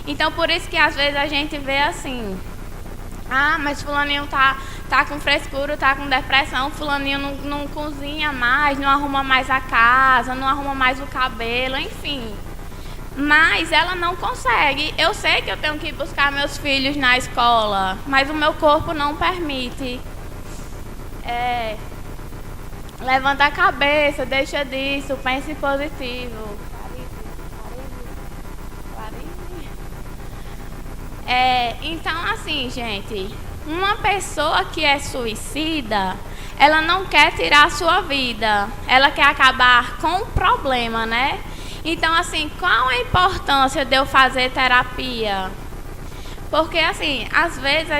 Então, por isso que às vezes a gente vê assim, mas fulaninho tá com frescura, tá com depressão, fulaninho não cozinha mais, não arruma mais a casa, não arruma mais o cabelo, enfim. Mas ela não consegue. Eu sei que eu tenho que ir buscar meus filhos na escola, mas o meu corpo não permite. Levanta a cabeça, deixa disso, pense positivo. Então, assim, gente, uma pessoa que é suicida, ela não quer tirar a sua vida, ela quer acabar com o problema, né? Então, assim, qual a importância de eu fazer terapia? Porque, assim, às vezes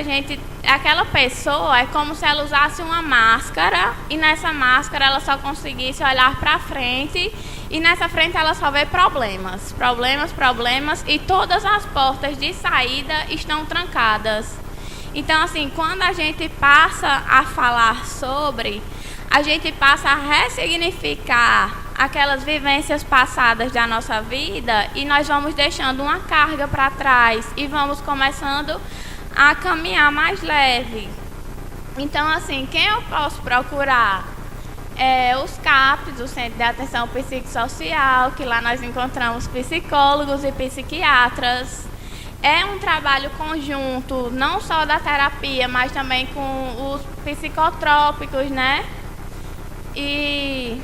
aquela pessoa é como se ela usasse uma máscara e nessa máscara ela só conseguisse olhar para frente e nessa frente ela só vê problemas, e todas as portas de saída estão trancadas. Então, assim, quando a gente passa a falar sobre, a gente passa a ressignificar aquelas vivências passadas da nossa vida e nós vamos deixando uma carga para trás e vamos começando a caminhar mais leve. Então, assim, quem eu posso procurar? Os CAPs, o Centro de Atenção Psicossocial, que lá nós encontramos psicólogos e psiquiatras. É um trabalho conjunto, não só da terapia, mas também com os psicotrópicos, né? E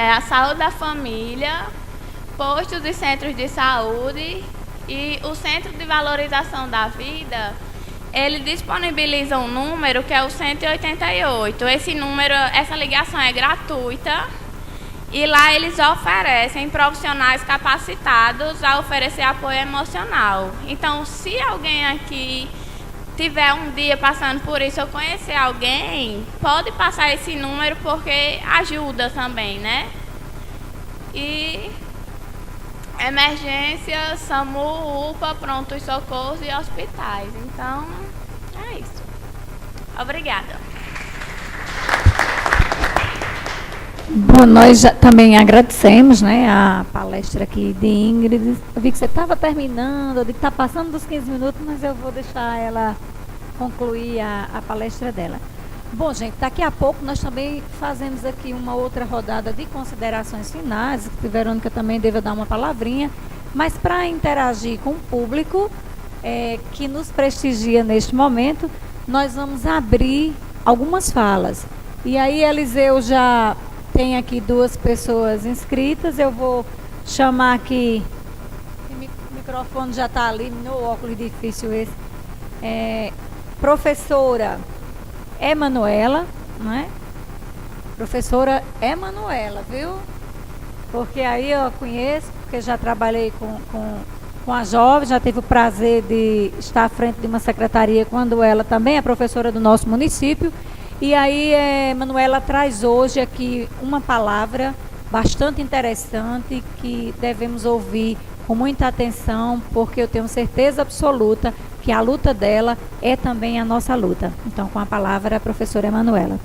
a saúde da família, postos e centros de saúde e o Centro de Valorização da Vida, ele disponibiliza um número que é o 188. Esse número, essa ligação é gratuita e lá eles oferecem profissionais capacitados a oferecer apoio emocional. Então, se alguém aqui tiver um dia passando por isso ou conhecer alguém, pode passar esse número porque ajuda também, né? E emergência, SAMU, UPA, prontos socorros e hospitais. Então, é isso. Obrigada. Bom, nós também agradecemos, né, a palestra aqui de Ingrid. Eu vi que você estava terminando, eu vi que está passando dos 15 minutos, mas eu vou deixar ela concluir a palestra dela. Bom, gente, daqui a pouco nós também fazemos aqui uma outra rodada de considerações finais, que a Verônica também deve dar uma palavrinha, mas para interagir com o público que nos prestigia neste momento, nós vamos abrir algumas falas. E aí, Eliseu já tem aqui 2 pessoas inscritas, eu vou chamar aqui, o microfone já está ali, no óculos difícil esse, professora Emanuela, não é? Professora Emanuela, viu? Porque aí eu conheço, porque já trabalhei com a jovem, já tive o prazer de estar à frente de uma secretaria quando ela também é professora do nosso município. E aí, Manuela traz hoje aqui uma palavra bastante interessante que devemos ouvir com muita atenção, porque eu tenho certeza absoluta que a luta dela é também a nossa luta. Então, com a palavra, a professora Emanuela.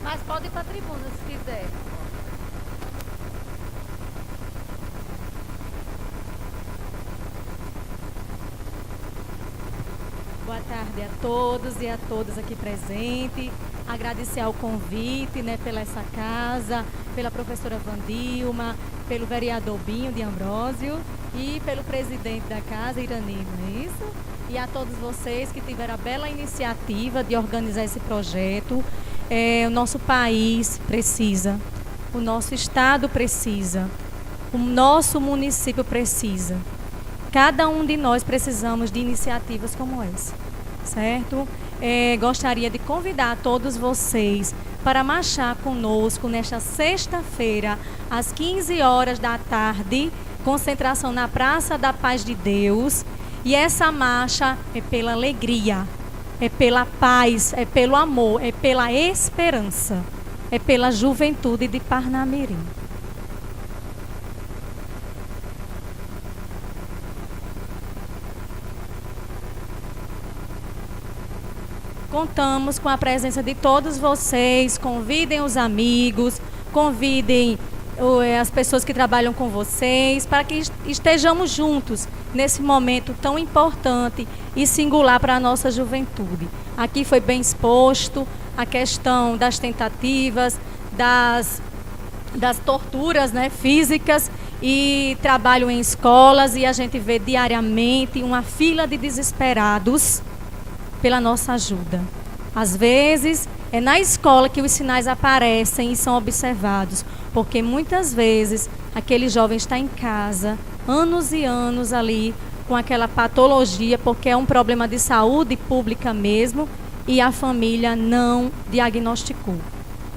Mas pode ir para a tribuna se quiser. Boa tarde a todos e a todas aqui presentes. Agradecer ao convite, né, pela essa casa, pela professora Vandilma, pelo vereador Binho de Ambrósio e pelo presidente da casa, Irani, não é isso? E a todos vocês que tiveram a bela iniciativa de organizar esse projeto. O nosso país precisa, o nosso estado precisa, o nosso município precisa. Cada um de nós precisamos de iniciativas como essa, certo? Gostaria de convidar todos vocês para marchar conosco nesta sexta-feira, às 15 horas da tarde, concentração na Praça da Paz de Deus. E essa marcha é pela alegria, é pela paz, é pelo amor, é pela esperança, é pela juventude de Parnamirim. Contamos com a presença de todos vocês, convidem os amigos, convidem as pessoas que trabalham com vocês, para que estejamos juntos nesse momento tão importante e singular para a nossa juventude. Aqui foi bem exposto a questão das tentativas, das torturas, né, físicas, e trabalho em escolas, e a gente vê diariamente uma fila de desesperados pela nossa ajuda. Às vezes é na escola que os sinais aparecem e são observados, porque muitas vezes aquele jovem está em casa, anos e anos ali, com aquela patologia, porque é um problema de saúde pública mesmo, e a família não diagnosticou.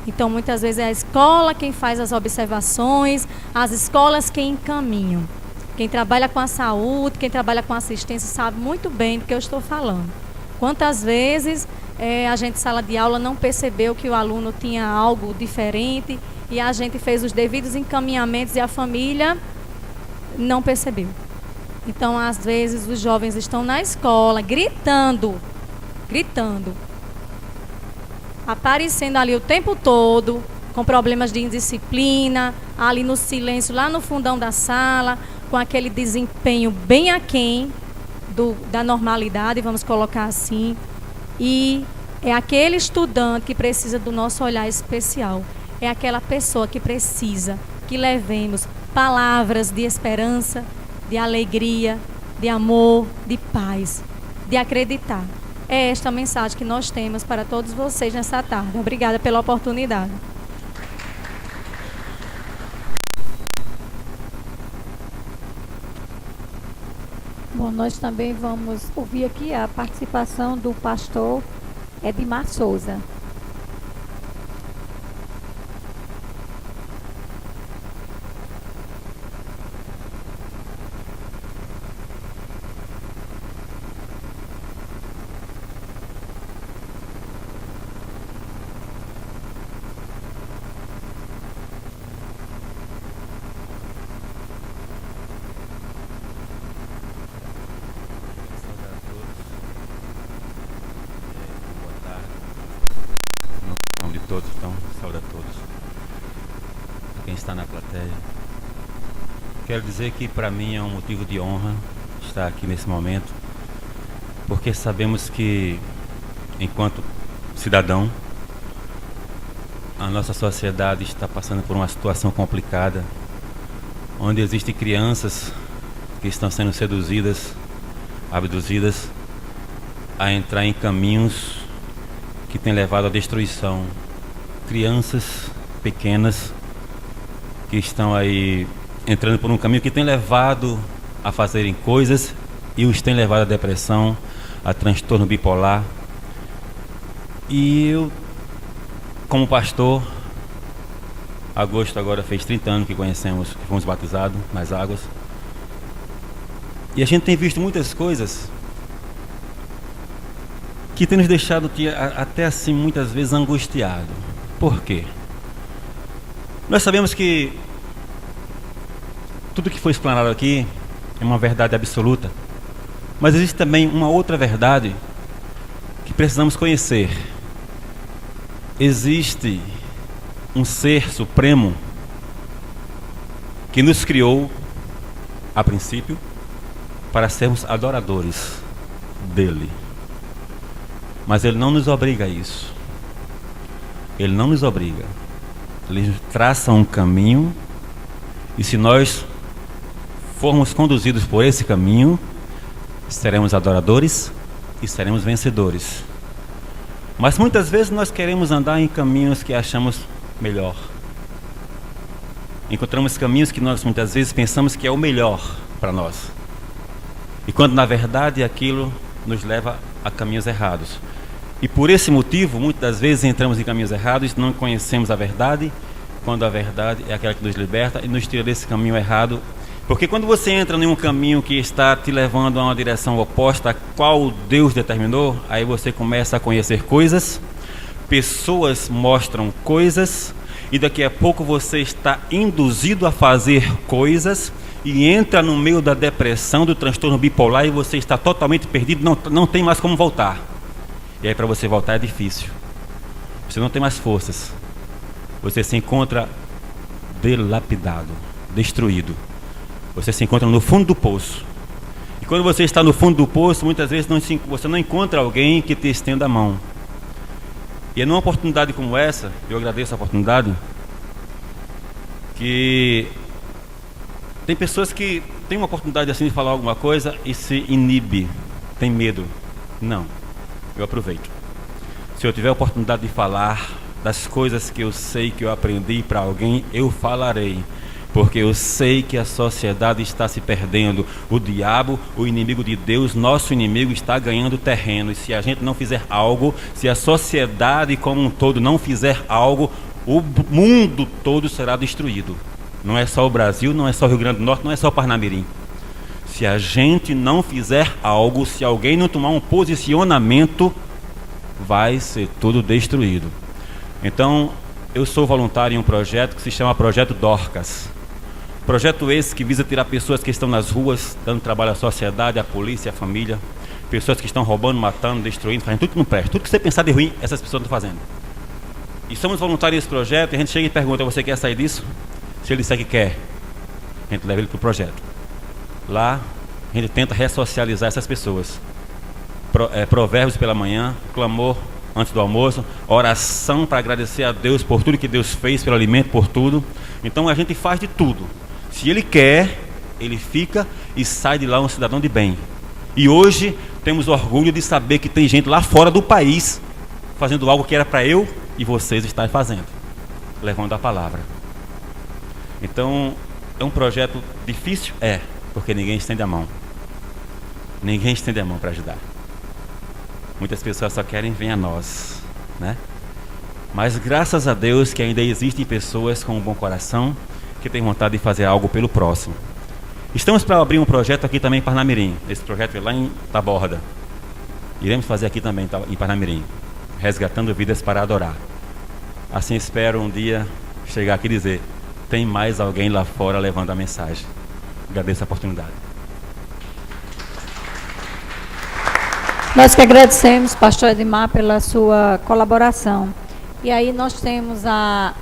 Então, muitas vezes é a escola quem faz as observações, as escolas quem encaminham. Quem trabalha com a saúde, quem trabalha com assistência, sabe muito bem do que eu estou falando. Quantas vezes a gente, sala de aula, não percebeu que o aluno tinha algo diferente e a gente fez os devidos encaminhamentos e a família não percebeu. Então, às vezes, os jovens estão na escola gritando, aparecendo ali o tempo todo, com problemas de indisciplina, ali no silêncio, lá no fundão da sala, com aquele desempenho bem aquém da normalidade, vamos colocar assim. E é aquele estudante que precisa do nosso olhar especial. É aquela pessoa que precisa que levemos palavras de esperança, de alegria, de amor, de paz, de acreditar. É esta a mensagem que nós temos para todos vocês nessa tarde. Obrigada pela oportunidade. Bom, nós também vamos ouvir aqui a participação do pastor Edmar Souza. Todos, então, saúde a todos. A quem está na plateia. Quero dizer que para mim é um motivo de honra estar aqui nesse momento, porque sabemos que, enquanto cidadão, a nossa sociedade está passando por uma situação complicada, onde existem crianças que estão sendo seduzidas, abduzidas, a entrar em caminhos que têm levado à destruição. Crianças pequenas que estão aí entrando por um caminho que tem levado a fazerem coisas e os tem levado à depressão, a transtorno bipolar. E eu, como pastor, agosto agora fez 30 anos que conhecemos, que fomos batizados nas águas. E a gente tem visto muitas coisas que tem nos deixado até assim muitas vezes angustiados. Por quê? Nós sabemos que tudo que foi explanado aqui é uma verdade absoluta, mas existe também uma outra verdade que precisamos conhecer. Existe um ser supremo que nos criou, a princípio, para sermos adoradores dele. Mas ele não nos obriga a isso. Ele não nos obriga. Ele traça um caminho, e se nós formos conduzidos por esse caminho, seremos adoradores e seremos vencedores. Mas muitas vezes nós queremos andar em caminhos que achamos melhor. Encontramos caminhos que nós muitas vezes pensamos que é o melhor para nós, e quando na verdade aquilo nos leva a caminhos errados. E por esse motivo, muitas das vezes entramos em caminhos errados, não conhecemos a verdade, quando a verdade é aquela que nos liberta e nos tira desse caminho errado. Porque quando você entra em um caminho que está te levando a uma direção oposta a qual Deus determinou, aí você começa a conhecer coisas, pessoas mostram coisas, e daqui a pouco você está induzido a fazer coisas e entra no meio da depressão, do transtorno bipolar, e você está totalmente perdido, não tem mais como voltar. E aí para você voltar é difícil. Você não tem mais forças. Você se encontra dilapidado, destruído. Você se encontra no fundo do poço. E quando você está no fundo do poço, muitas vezes você não encontra alguém que te estenda a mão. E é numa oportunidade como essa, eu agradeço a oportunidade, que tem pessoas que têm uma oportunidade assim de falar alguma coisa e se inibe, tem medo. Não, eu aproveito. Se eu tiver a oportunidade de falar das coisas que eu sei que eu aprendi para alguém, eu falarei. Porque eu sei que a sociedade está se perdendo. O diabo, o inimigo de Deus, nosso inimigo, está ganhando terreno. E se a gente não fizer algo, se a sociedade como um todo não fizer algo, o mundo todo será destruído. Não é só o Brasil, não é só o Rio Grande do Norte, não é só o Parnamirim. Se a gente não fizer algo, se alguém não tomar um posicionamento, vai ser tudo destruído. Então, eu sou voluntário em um projeto que se chama Projeto Dorcas. Projeto esse que visa tirar pessoas que estão nas ruas, dando trabalho à sociedade, à polícia, à família. Pessoas que estão roubando, matando, destruindo, fazendo tudo que não presta. Tudo que você pensar de ruim, essas pessoas estão fazendo. E somos voluntários nesse projeto, e a gente chega e pergunta, você quer sair disso? Se ele disser que quer, a gente leva ele para o projeto. Lá, a gente tenta ressocializar essas pessoas. Provérbios pela manhã, clamor antes do almoço, oração para agradecer a Deus por tudo que Deus fez, pelo alimento, por tudo. Então a gente faz de tudo. Se ele quer, ele fica e sai de lá um cidadão de bem. E hoje temos orgulho de saber que tem gente lá fora do país fazendo algo que era para eu e vocês estarem fazendo, levando a palavra. Então, é um projeto difícil? É, porque ninguém estende a mão. Ninguém estende a mão para ajudar. Muitas pessoas só querem vir a nós, né? Mas graças a Deus que ainda existem pessoas com um bom coração que têm vontade de fazer algo pelo próximo. Estamos para abrir um projeto aqui também em Parnamirim. Esse projeto é lá em Taborda. Iremos fazer aqui também em Parnamirim, resgatando vidas para adorar. Assim espero um dia chegar aqui e dizer, tem mais alguém lá fora levando a mensagem. Agradeço a oportunidade. Nós que agradecemos, pastor Edmar, pela sua colaboração. E aí nós temos a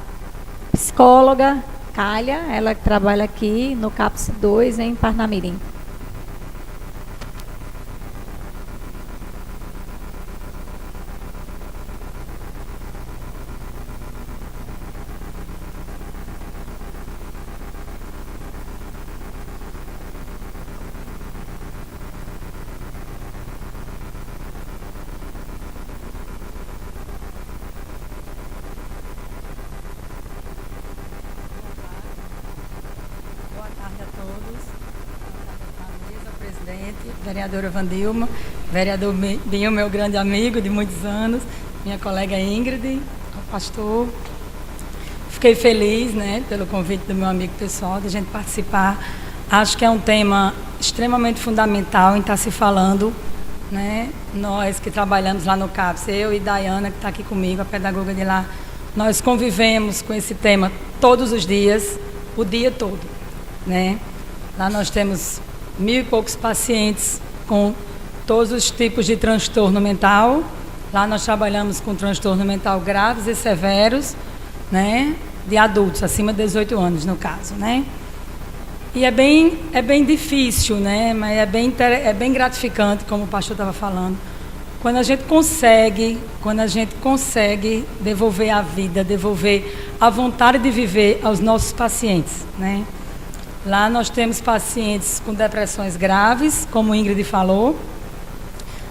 psicóloga Cália, ela que trabalha aqui no CAPS 2 em Parnamirim. Vereadora Vandilma, vereador Binho, meu grande amigo de muitos anos, minha colega Ingrid, o pastor. Fiquei feliz, né, pelo convite do meu amigo pessoal, de a gente participar. Acho que é um tema extremamente fundamental em estar se falando, né? Nós que trabalhamos lá no CAPS, eu e Dayana, que está aqui comigo, a pedagoga de lá, nós convivemos com esse tema todos os dias, o dia todo, né? Lá nós temos 1.000 e poucos pacientes com todos os tipos de transtorno mental. Lá nós trabalhamos com transtorno mental graves e severos, né, de adultos, acima de 18 anos, no caso, né? E é bem difícil, né, mas é bem gratificante, como o pastor estava falando, quando a gente consegue devolver a vida, devolver a vontade de viver aos nossos pacientes, né? Lá nós temos pacientes com depressões graves, como Ingrid falou.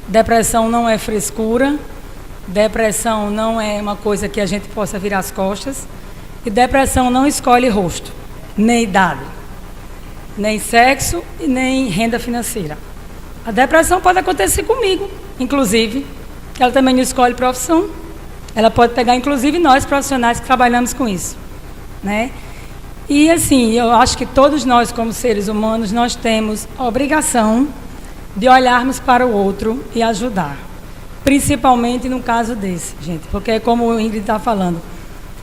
Depressão não é frescura, depressão não é uma coisa que a gente possa virar as costas, e depressão não escolhe rosto, nem idade, nem sexo e nem renda financeira. A depressão pode acontecer comigo, inclusive, que ela também não escolhe profissão. Ela pode pegar, inclusive, nós profissionais que trabalhamos com isso, né? E assim, eu acho que todos nós, como seres humanos, nós temos a obrigação de olharmos para o outro e ajudar. Principalmente no caso desse, gente, porque é como o Ingrid está falando.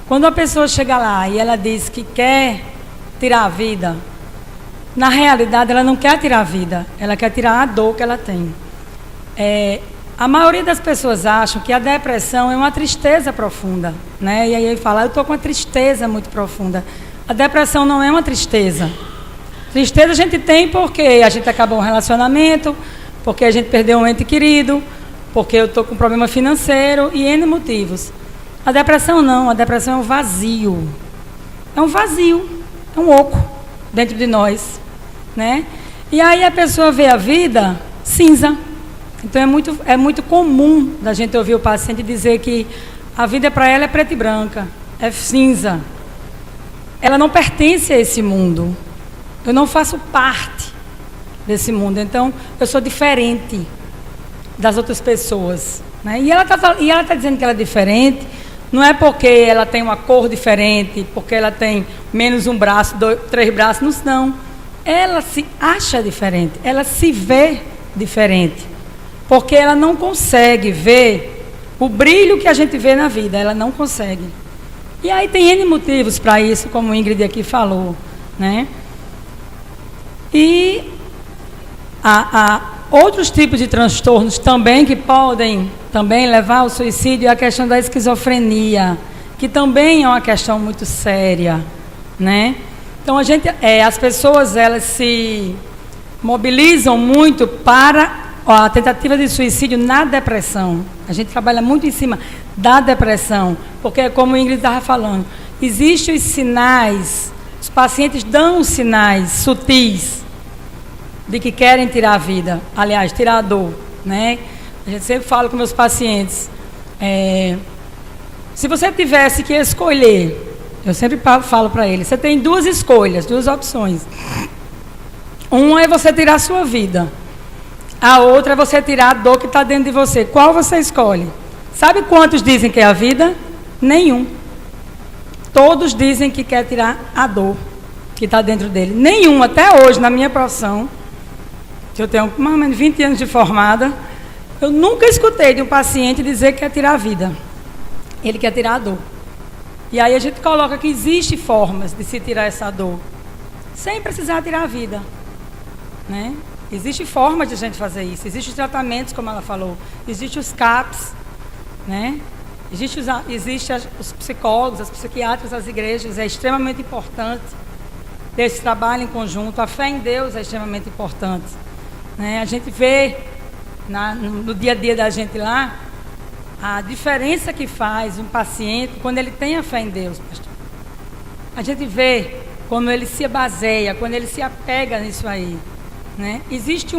Quando a pessoa chega lá e ela diz que quer tirar a vida, na realidade ela não quer tirar a vida, ela quer tirar a dor que ela tem. A maioria das pessoas acham que a depressão é uma tristeza profunda, né? E aí ele fala, eu estou com uma tristeza muito profunda. A depressão não é uma tristeza. Tristeza a gente tem porque a gente acabou um relacionamento, porque a gente perdeu um ente querido, porque eu estou com problema financeiro e N motivos. A depressão não, a depressão é um vazio. É um vazio, é um oco dentro de nós, né? E aí a pessoa vê a vida cinza. Então é muito comum da gente ouvir o paciente dizer que a vida para ela é preta e branca, é cinza. Ela não pertence a esse mundo. Eu não faço parte desse mundo. Então eu sou diferente das outras pessoas, né? E ela tá dizendo que ela é diferente. Não é porque ela tem uma cor diferente, porque ela tem menos um braço, 3 braços, não. Ela se acha diferente, ela se vê diferente, porque ela não consegue ver o brilho que a gente vê na vida, ela não consegue. E aí tem N motivos para isso, como o Ingrid aqui falou, né? E há outros tipos de transtornos também que podem também levar ao suicídio, é a questão da esquizofrenia, que também é uma questão muito séria, né? Então as pessoas elas se mobilizam muito para a tentativa de suicídio na depressão. A gente trabalha muito em cima da depressão, porque como o Ingrid estava falando, existem os sinais, os pacientes dão sinais sutis de que querem tirar a vida, aliás, tirar a dor, né? A gente sempre fala com meus pacientes, se você tivesse que escolher, eu sempre falo para eles, você tem 2 escolhas, 2 opções. Uma é você tirar a sua vida, a outra é você tirar a dor que está dentro de você. Qual você escolhe? Sabe quantos dizem que é a vida? Nenhum. Todos dizem que quer tirar a dor que está dentro dele. Nenhum, até hoje, na minha profissão, que eu tenho mais ou menos 20 anos de formada, eu nunca escutei de um paciente dizer que quer tirar a vida. Ele quer tirar a dor. E aí a gente coloca que existem formas de se tirar essa dor, sem precisar tirar a vida, né? Existem formas de a gente fazer isso. Existem os tratamentos, como ela falou. Existem os CAPs, né? Existem os psicólogos, os psiquiatras, as igrejas. É extremamente importante ter esse trabalho em conjunto. A fé em Deus é extremamente importante, né? A gente vê no dia a dia da gente lá a diferença que faz um paciente quando ele tem a fé em Deus, pastor. A gente vê como ele se baseia, quando ele se apega nisso aí, né? Existe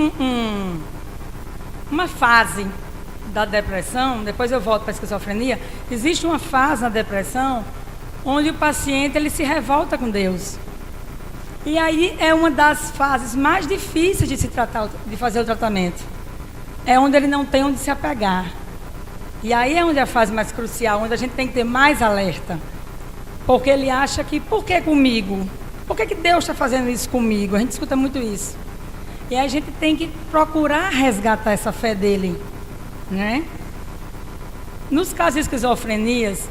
uma fase da depressão, depois eu volto para a esquizofrenia, existe uma fase na depressão onde o paciente ele se revolta com Deus. E aí é uma das fases mais difíceis de se tratar, de fazer o tratamento. É onde ele não tem onde se apegar. E aí é onde é a fase mais crucial, onde a gente tem que ter mais alerta. Porque ele acha que, por que comigo? Por que Deus está fazendo isso comigo? A gente escuta muito isso. E aí a gente tem que procurar resgatar essa fé dele, né? Nos casos de esquizofrenias,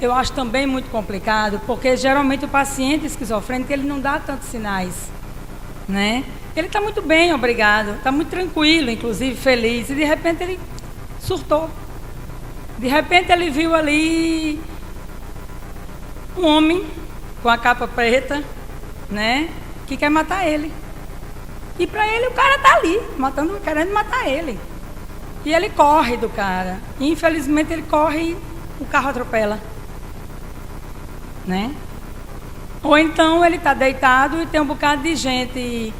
eu acho também muito complicado, porque geralmente o paciente esquizofrênico, ele não dá tantos sinais, né? Ele está muito bem, obrigado, está muito tranquilo, inclusive feliz, e de repente ele surtou. De repente ele viu ali um homem com a capa preta, né, que quer matar ele. E para ele o cara está ali, querendo matar ele. E ele corre do cara. E, infelizmente ele corre e o carro atropela, né? Ou então ele está deitado e tem um bocado de gente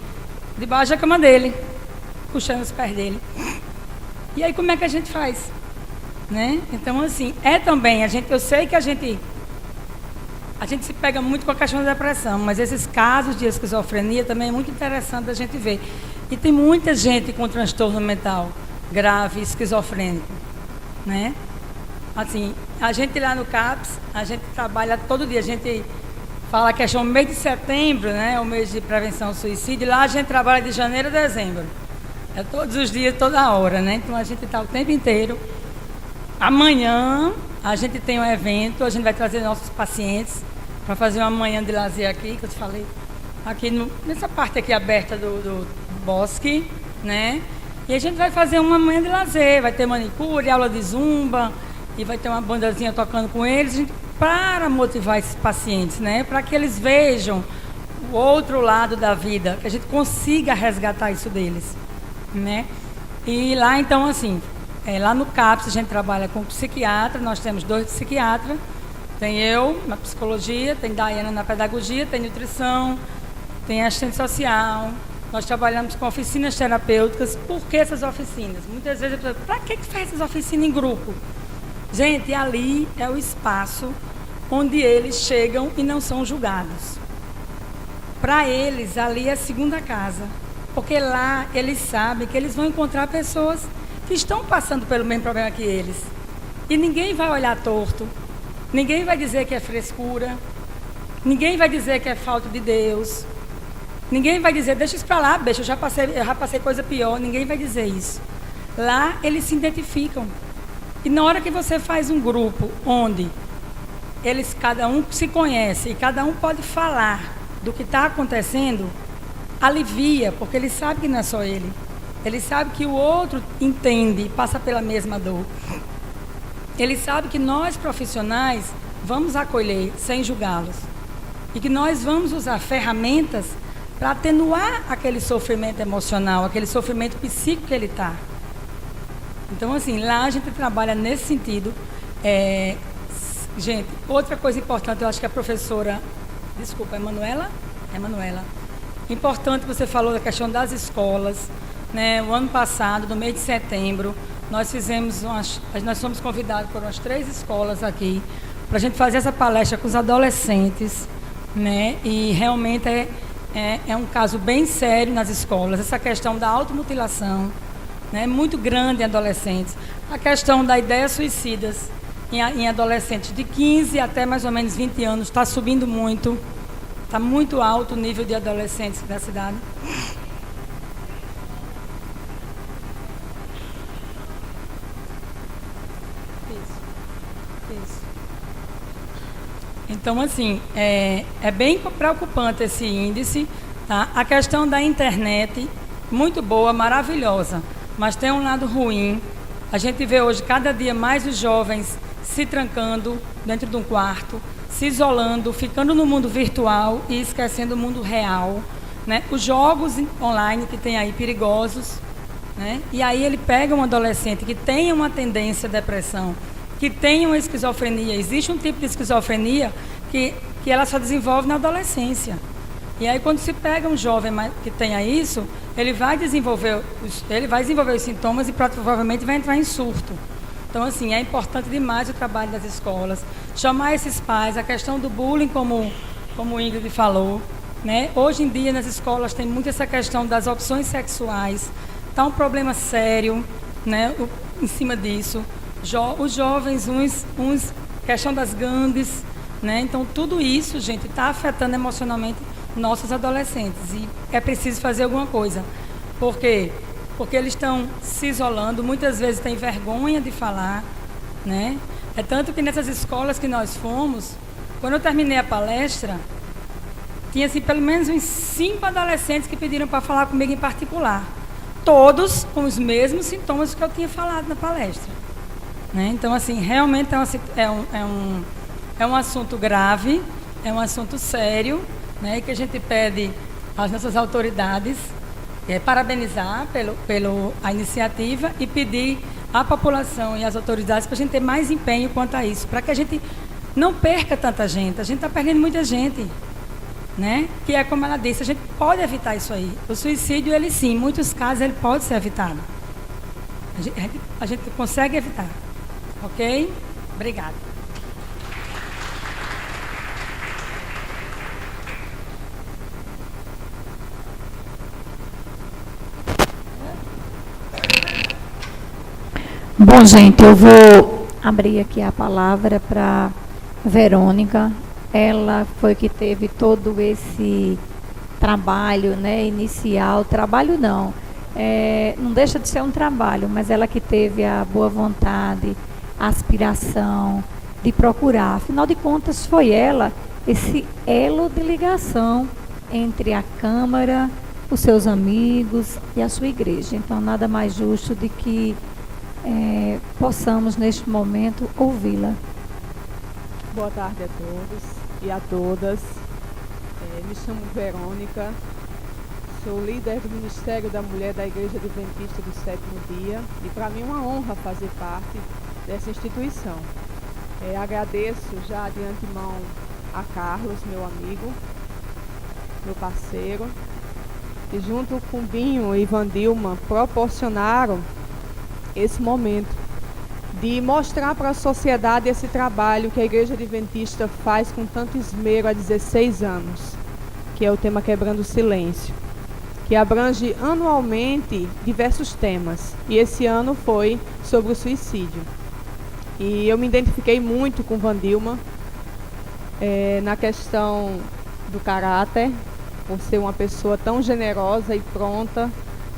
debaixo da cama dele, puxando os pés dele. E aí como é que a gente faz? Né? Então assim, também, eu sei que a gente se pega muito com a questão da depressão, mas esses casos de esquizofrenia também é muito interessante a gente ver. E tem muita gente com transtorno mental grave, esquizofrênico, né? Assim, a gente lá no CAPS, a gente trabalha todo dia, a gente fala que é o mês de setembro, né? O mês de prevenção ao suicídio, lá a gente trabalha de janeiro a dezembro. É todos os dias, toda hora, né? Então a gente está o tempo inteiro. Amanhã a gente tem um evento, a gente vai trazer nossos pacientes para fazer uma manhã de lazer aqui, que eu te falei, aqui nessa parte aqui aberta do bosque, né? E a gente vai fazer uma manhã de lazer, vai ter manicure, aula de zumba, e vai ter uma bandazinha tocando com eles. para motivar esses pacientes, né? Para que eles vejam o outro lado da vida, que a gente consiga resgatar isso deles, né? E lá, então, assim, lá no CAPS a gente trabalha com psiquiatra, nós temos 2 psiquiatras, tem eu na psicologia, tem Daiana na pedagogia, tem nutrição, tem assistente social. Nós trabalhamos com oficinas terapêuticas. Por que essas oficinas? Muitas vezes eu pergunto, para que faz essas oficinas em grupo? Gente, ali é o espaço onde eles chegam e não são julgados. Para eles, ali é a segunda casa. Porque lá eles sabem que eles vão encontrar pessoas que estão passando pelo mesmo problema que eles. E ninguém vai olhar torto. Ninguém vai dizer que é frescura. Ninguém vai dizer que é falta de Deus. Ninguém vai dizer, deixa isso para lá, bicho, eu já passei coisa pior. Ninguém vai dizer isso. Lá eles se identificam. E na hora que você faz um grupo onde cada um se conhece e cada um pode falar do que está acontecendo, alivia, porque ele sabe que não é só ele. Ele sabe que o outro entende, passa pela mesma dor. Ele sabe que nós, profissionais, vamos acolher sem julgá-los. E que nós vamos usar ferramentas para atenuar aquele sofrimento emocional, aquele sofrimento psíquico que ele está. Então, assim, lá a gente trabalha nesse sentido. Gente, outra coisa importante, eu acho que a professora... Desculpa, Emanuela? Importante, você falou da questão das escolas, né? O ano passado, no mês de setembro, nós fomos convidados por umas 3 escolas aqui para a gente fazer essa palestra com os adolescentes, né? E realmente é um caso bem sério nas escolas, essa questão da automutilação, né? Muito grande em adolescentes. A questão da ideia suicidas em adolescentes de 15 até mais ou menos 20 anos está subindo muito, está muito alto o nível de adolescentes da cidade. Isso. Então, assim, é bem preocupante esse índice, tá? A questão da internet, muito boa, maravilhosa, mas tem um lado ruim. A gente vê hoje cada dia mais os jovens se trancando dentro de um quarto, se isolando, ficando no mundo virtual e esquecendo o mundo real, né? Os jogos online que tem aí perigosos, né? E aí ele pega um adolescente que tem uma tendência à depressão, que tem uma esquizofrenia. Existe um tipo de esquizofrenia que ela só desenvolve na adolescência. E aí quando se pega um jovem que tenha isso, ele vai desenvolver os sintomas e provavelmente vai entrar em surto. Então, assim, é importante demais o trabalho das escolas, chamar esses pais, a questão do bullying, como o Ingrid falou, né? Hoje em dia, nas escolas, tem muito essa questão das opções sexuais, está um problema sério, né? Em cima disso. Os jovens, questão das gangues, né? Então, tudo isso, gente, está afetando emocionalmente nossos adolescentes e é preciso fazer alguma coisa. Por quê? Porque eles estão se isolando, muitas vezes têm vergonha de falar, né? É tanto que nessas escolas que nós fomos, quando eu terminei a palestra, tinha assim, pelo menos uns 5 adolescentes que pediram para falar comigo em particular. Todos com os mesmos sintomas que eu tinha falado na palestra, né? Então, assim, realmente é um assunto grave, é um assunto sério, né? Que a gente pede às nossas autoridades parabenizar pela iniciativa e pedir à população e às autoridades para a gente ter mais empenho quanto a isso, para que a gente não perca tanta gente. A gente está perdendo muita gente, né? Que é como ela disse, a gente pode evitar isso aí. O suicídio, ele sim, em muitos casos, ele pode ser evitado. A gente consegue evitar. Ok? Obrigada. Bom, gente, eu vou abrir aqui a palavra para Verônica. Ela foi que teve todo esse trabalho, né, inicial. Trabalho não deixa de ser um trabalho, mas ela que teve a boa vontade, a aspiração de procurar. Afinal de contas, foi ela esse elo de ligação entre a Câmara, os seus amigos e a sua igreja. Então, nada mais justo de que possamos, neste momento, ouvi-la. Boa tarde a todos e a todas. Me chamo Verônica, sou líder do Ministério da Mulher da Igreja Adventista do Sétimo Dia e para mim é uma honra fazer parte dessa instituição. Agradeço já de antemão a Carlos, meu amigo, meu parceiro, que junto com Binho e Vandilma proporcionaram esse momento de mostrar para a sociedade esse trabalho que a Igreja Adventista faz com tanto esmero há 16 anos, que é o tema Quebrando o Silêncio, que abrange anualmente diversos temas, e esse ano foi sobre o suicídio. E eu me identifiquei muito com Vandilma na questão do caráter, por ser uma pessoa tão generosa e pronta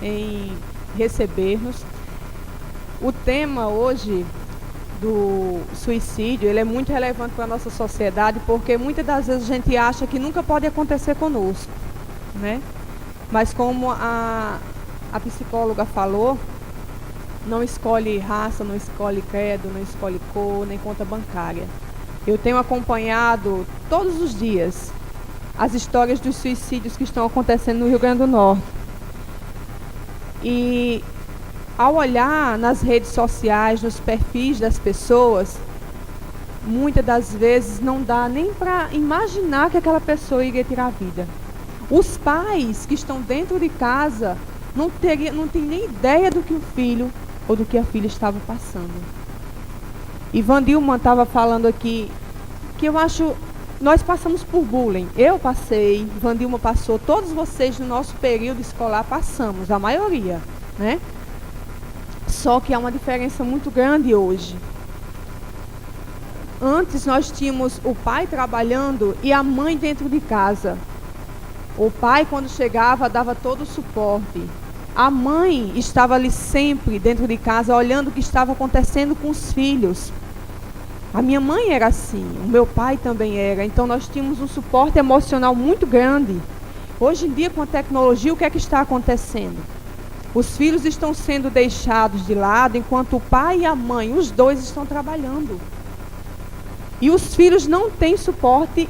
em receber-nos. O tema hoje do suicídio, ele é muito relevante para a nossa sociedade, porque muitas das vezes a gente acha que nunca pode acontecer conosco, né? Mas como a psicóloga falou, não escolhe raça, não escolhe credo, não escolhe cor, nem conta bancária. Eu tenho acompanhado todos os dias as histórias dos suicídios que estão acontecendo no Rio Grande do Norte. E ao olhar nas redes sociais, nos perfis das pessoas, muitas das vezes não dá nem para imaginar que aquela pessoa iria tirar a vida. Os pais que estão dentro de casa não têm nem ideia do que o filho ou do que a filha estava passando. E Vandilma estava falando aqui que eu acho, nós passamos por bullying. Eu passei, Vandilma passou, todos vocês no nosso período escolar passamos, a maioria, né? Só que há uma diferença muito grande hoje. Antes nós tínhamos o pai trabalhando e a mãe dentro de casa. O pai, quando chegava, dava todo o suporte. A mãe estava ali sempre dentro de casa, olhando o que estava acontecendo com os filhos. A minha mãe era assim, o meu pai também era. Então nós tínhamos um suporte emocional muito grande. Hoje em dia, com a tecnologia, o que é que está acontecendo? Os filhos estão sendo deixados de lado, enquanto o pai e a mãe, os dois estão trabalhando. E os filhos não têm suporte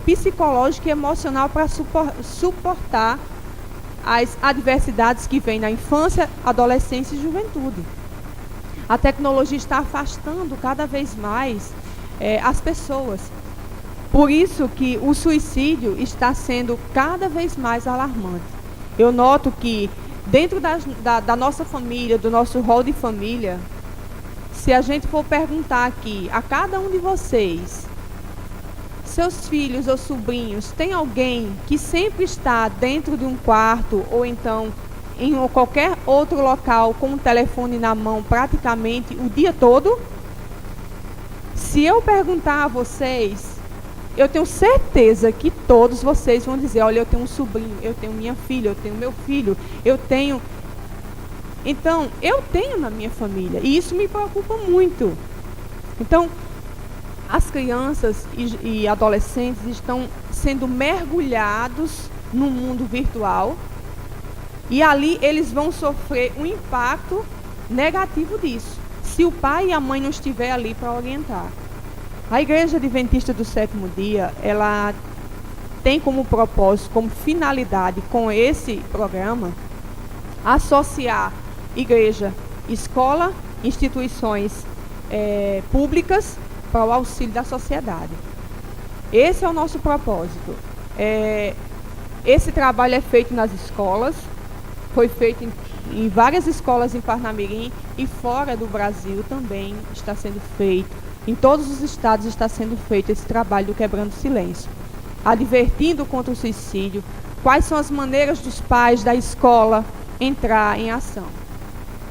psicológico e emocional para suportar as adversidades que vêm na infância, adolescência e juventude. A tecnologia está afastando cada vez mais as pessoas. Por isso que o suicídio está sendo cada vez mais alarmante. Eu noto que dentro da nossa família, do nosso rol de família, se a gente for perguntar aqui a cada um de vocês, seus filhos ou sobrinhos, tem alguém que sempre está dentro de um quarto ou então em qualquer outro local com o telefone na mão praticamente o dia todo? Se eu perguntar a vocês, eu tenho certeza que todos vocês vão dizer, olha, eu tenho um sobrinho, eu tenho minha filha, eu tenho meu filho, eu tenho... Então, eu tenho na minha família, e isso me preocupa muito. Então, as crianças e adolescentes estão sendo mergulhados no mundo virtual, e ali eles vão sofrer um impacto negativo disso, se o pai e a mãe não estiver ali para orientar. A Igreja Adventista do Sétimo Dia, ela tem como propósito, como finalidade com esse programa, associar igreja, escola, instituições públicas para o auxílio da sociedade. Esse é o nosso propósito. Esse trabalho é feito nas escolas, foi feito em várias escolas em Parnamirim e fora do Brasil também está sendo feito. Em todos os estados está sendo feito esse trabalho do Quebrando o Silêncio, advertindo contra o suicídio, quais são as maneiras dos pais da escola entrar em ação.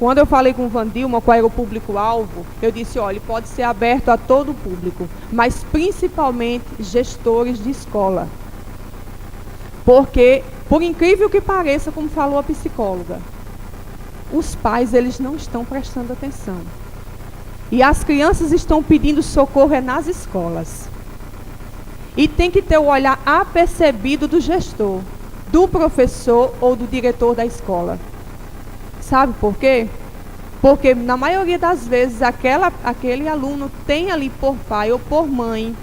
Quando eu falei com o Vandilma qual era o público-alvo, eu disse, olha, pode ser aberto a todo o público, mas principalmente gestores de escola. Porque, por incrível que pareça, como falou a psicóloga, os pais, eles não estão prestando atenção. E as crianças estão pedindo socorro nas escolas. E tem que ter o olhar apercebido do gestor, do professor ou do diretor da escola. Sabe por quê? Porque na maioria das vezes aquele aluno tem ali por pai ou por mãe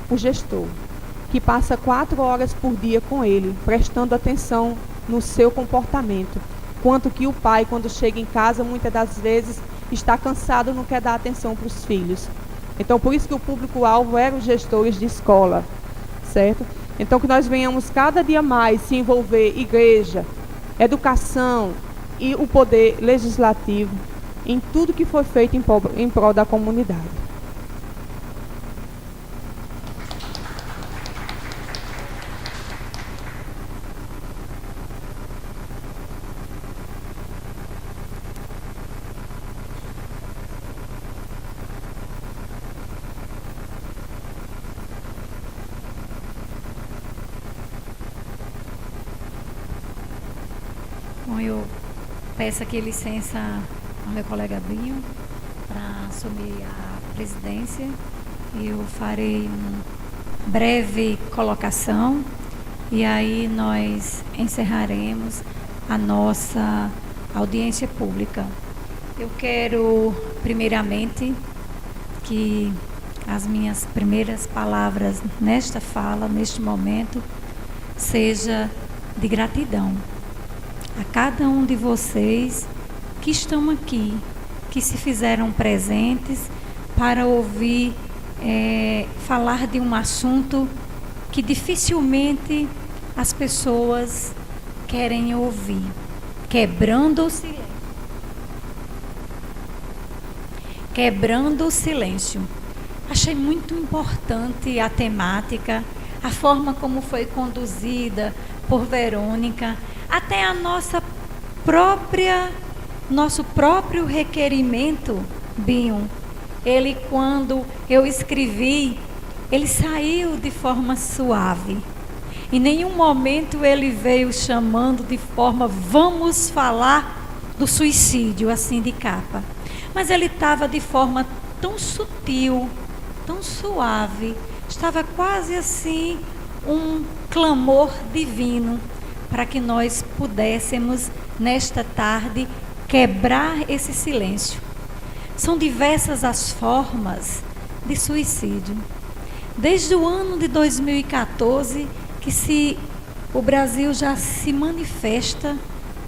o gestor, que passa 4 horas por dia com ele, prestando atenção no seu comportamento. Quanto que o pai, quando chega em casa, muitas das vezes está cansado, não quer dar atenção para os filhos. Então, por isso que o público-alvo eram os gestores de escola, certo? Então, que nós venhamos cada dia mais se envolver, igreja, educação e o poder legislativo, em tudo que foi feito em prol da comunidade. Bom, eu peço aqui licença ao meu colega Binho para assumir a presidência. Eu farei uma breve colocação e aí nós encerraremos a nossa audiência pública. Eu quero, primeiramente, que as minhas primeiras palavras nesta fala, neste momento, seja de gratidão a cada um de vocês que estão aqui, que se fizeram presentes para ouvir falar de um assunto que dificilmente as pessoas querem ouvir, quebrando o silêncio. Quebrando o silêncio. Achei muito importante a temática, a forma como foi conduzida por Verônica, até a nosso próprio requerimento, Binho. Ele, quando eu escrevi, ele saiu de forma suave. Em nenhum momento ele veio chamando de forma, vamos falar do suicídio, assim de capa. Mas ele estava de forma tão sutil, tão suave, estava quase assim um clamor divino para que nós pudéssemos, nesta tarde, quebrar esse silêncio. São diversas as formas de suicídio. Desde o ano de 2014, que o Brasil já se manifesta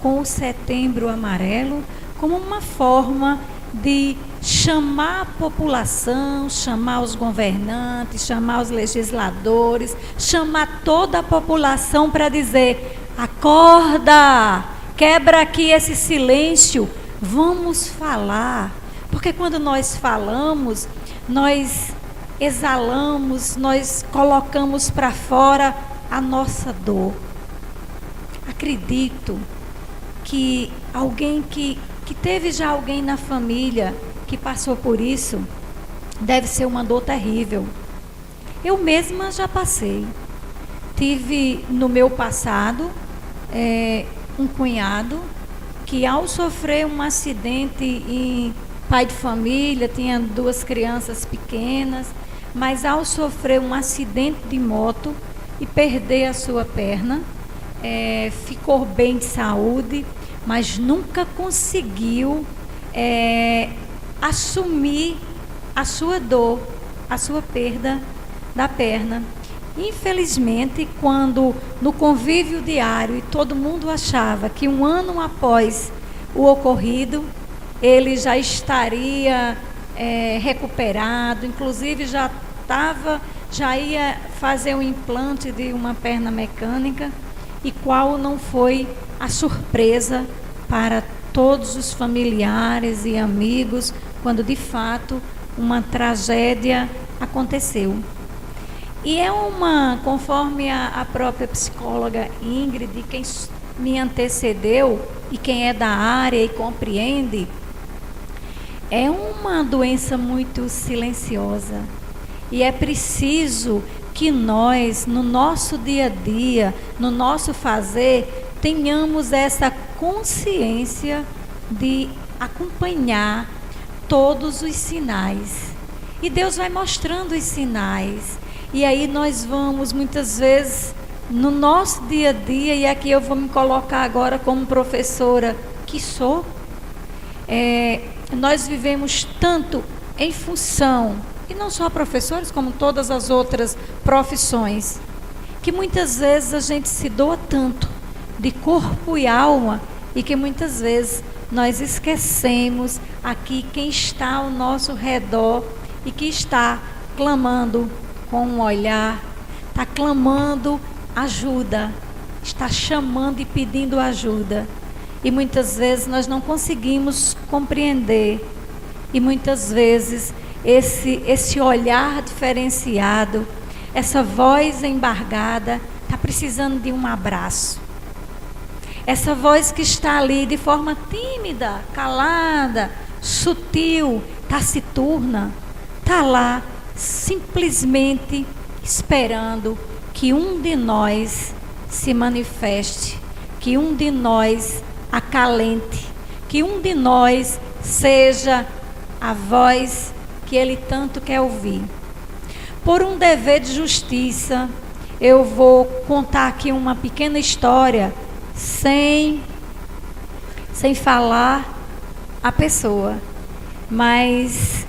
com o Setembro Amarelo como uma forma de chamar a população, chamar os governantes, chamar os legisladores, chamar toda a população para dizer: acorda, quebra aqui esse silêncio, vamos falar. Porque quando nós falamos, nós exalamos, nós colocamos para fora a nossa dor. Acredito que alguém que teve já alguém na família que passou por isso, deve ser uma dor terrível. Eu mesma já passei. Tive no meu passado um cunhado que, ao sofrer um acidente, pai de família, tinha 2 crianças pequenas, mas ao sofrer um acidente de moto e perder a sua perna, ficou bem de saúde, mas nunca conseguiu assumir a sua dor, a sua perda da perna. Infelizmente, quando no convívio diário e todo mundo achava que 1 ano após o ocorrido, ele já estaria recuperado, inclusive já ia fazer um implante de uma perna mecânica, e qual não foi a surpresa para todos os familiares e amigos, quando de fato uma tragédia aconteceu. E conforme a própria psicóloga Ingrid, quem me antecedeu e quem é da área e compreende, é uma doença muito silenciosa. E é preciso que nós, no nosso dia a dia, no nosso fazer, tenhamos essa consciência de acompanhar todos os sinais. E Deus vai mostrando os sinais. E aí nós vamos, muitas vezes, no nosso dia a dia, e aqui eu vou me colocar agora como professora que sou, nós vivemos tanto em função, e não só professores, como todas as outras profissões, que muitas vezes a gente se doa tanto de corpo e alma, e que muitas vezes nós esquecemos aqui quem está ao nosso redor e que está clamando com um olhar, está clamando ajuda, está chamando e pedindo ajuda. E muitas vezes nós não conseguimos compreender. E muitas vezes esse olhar diferenciado, essa voz embargada, está precisando de um abraço. Essa voz que está ali de forma tímida, calada, sutil, taciturna, está lá simplesmente esperando que um de nós se manifeste, que um de nós acalente, que um de nós seja a voz que ele tanto quer ouvir. Por um dever de justiça, eu vou contar aqui uma pequena história, sem falar a pessoa, mas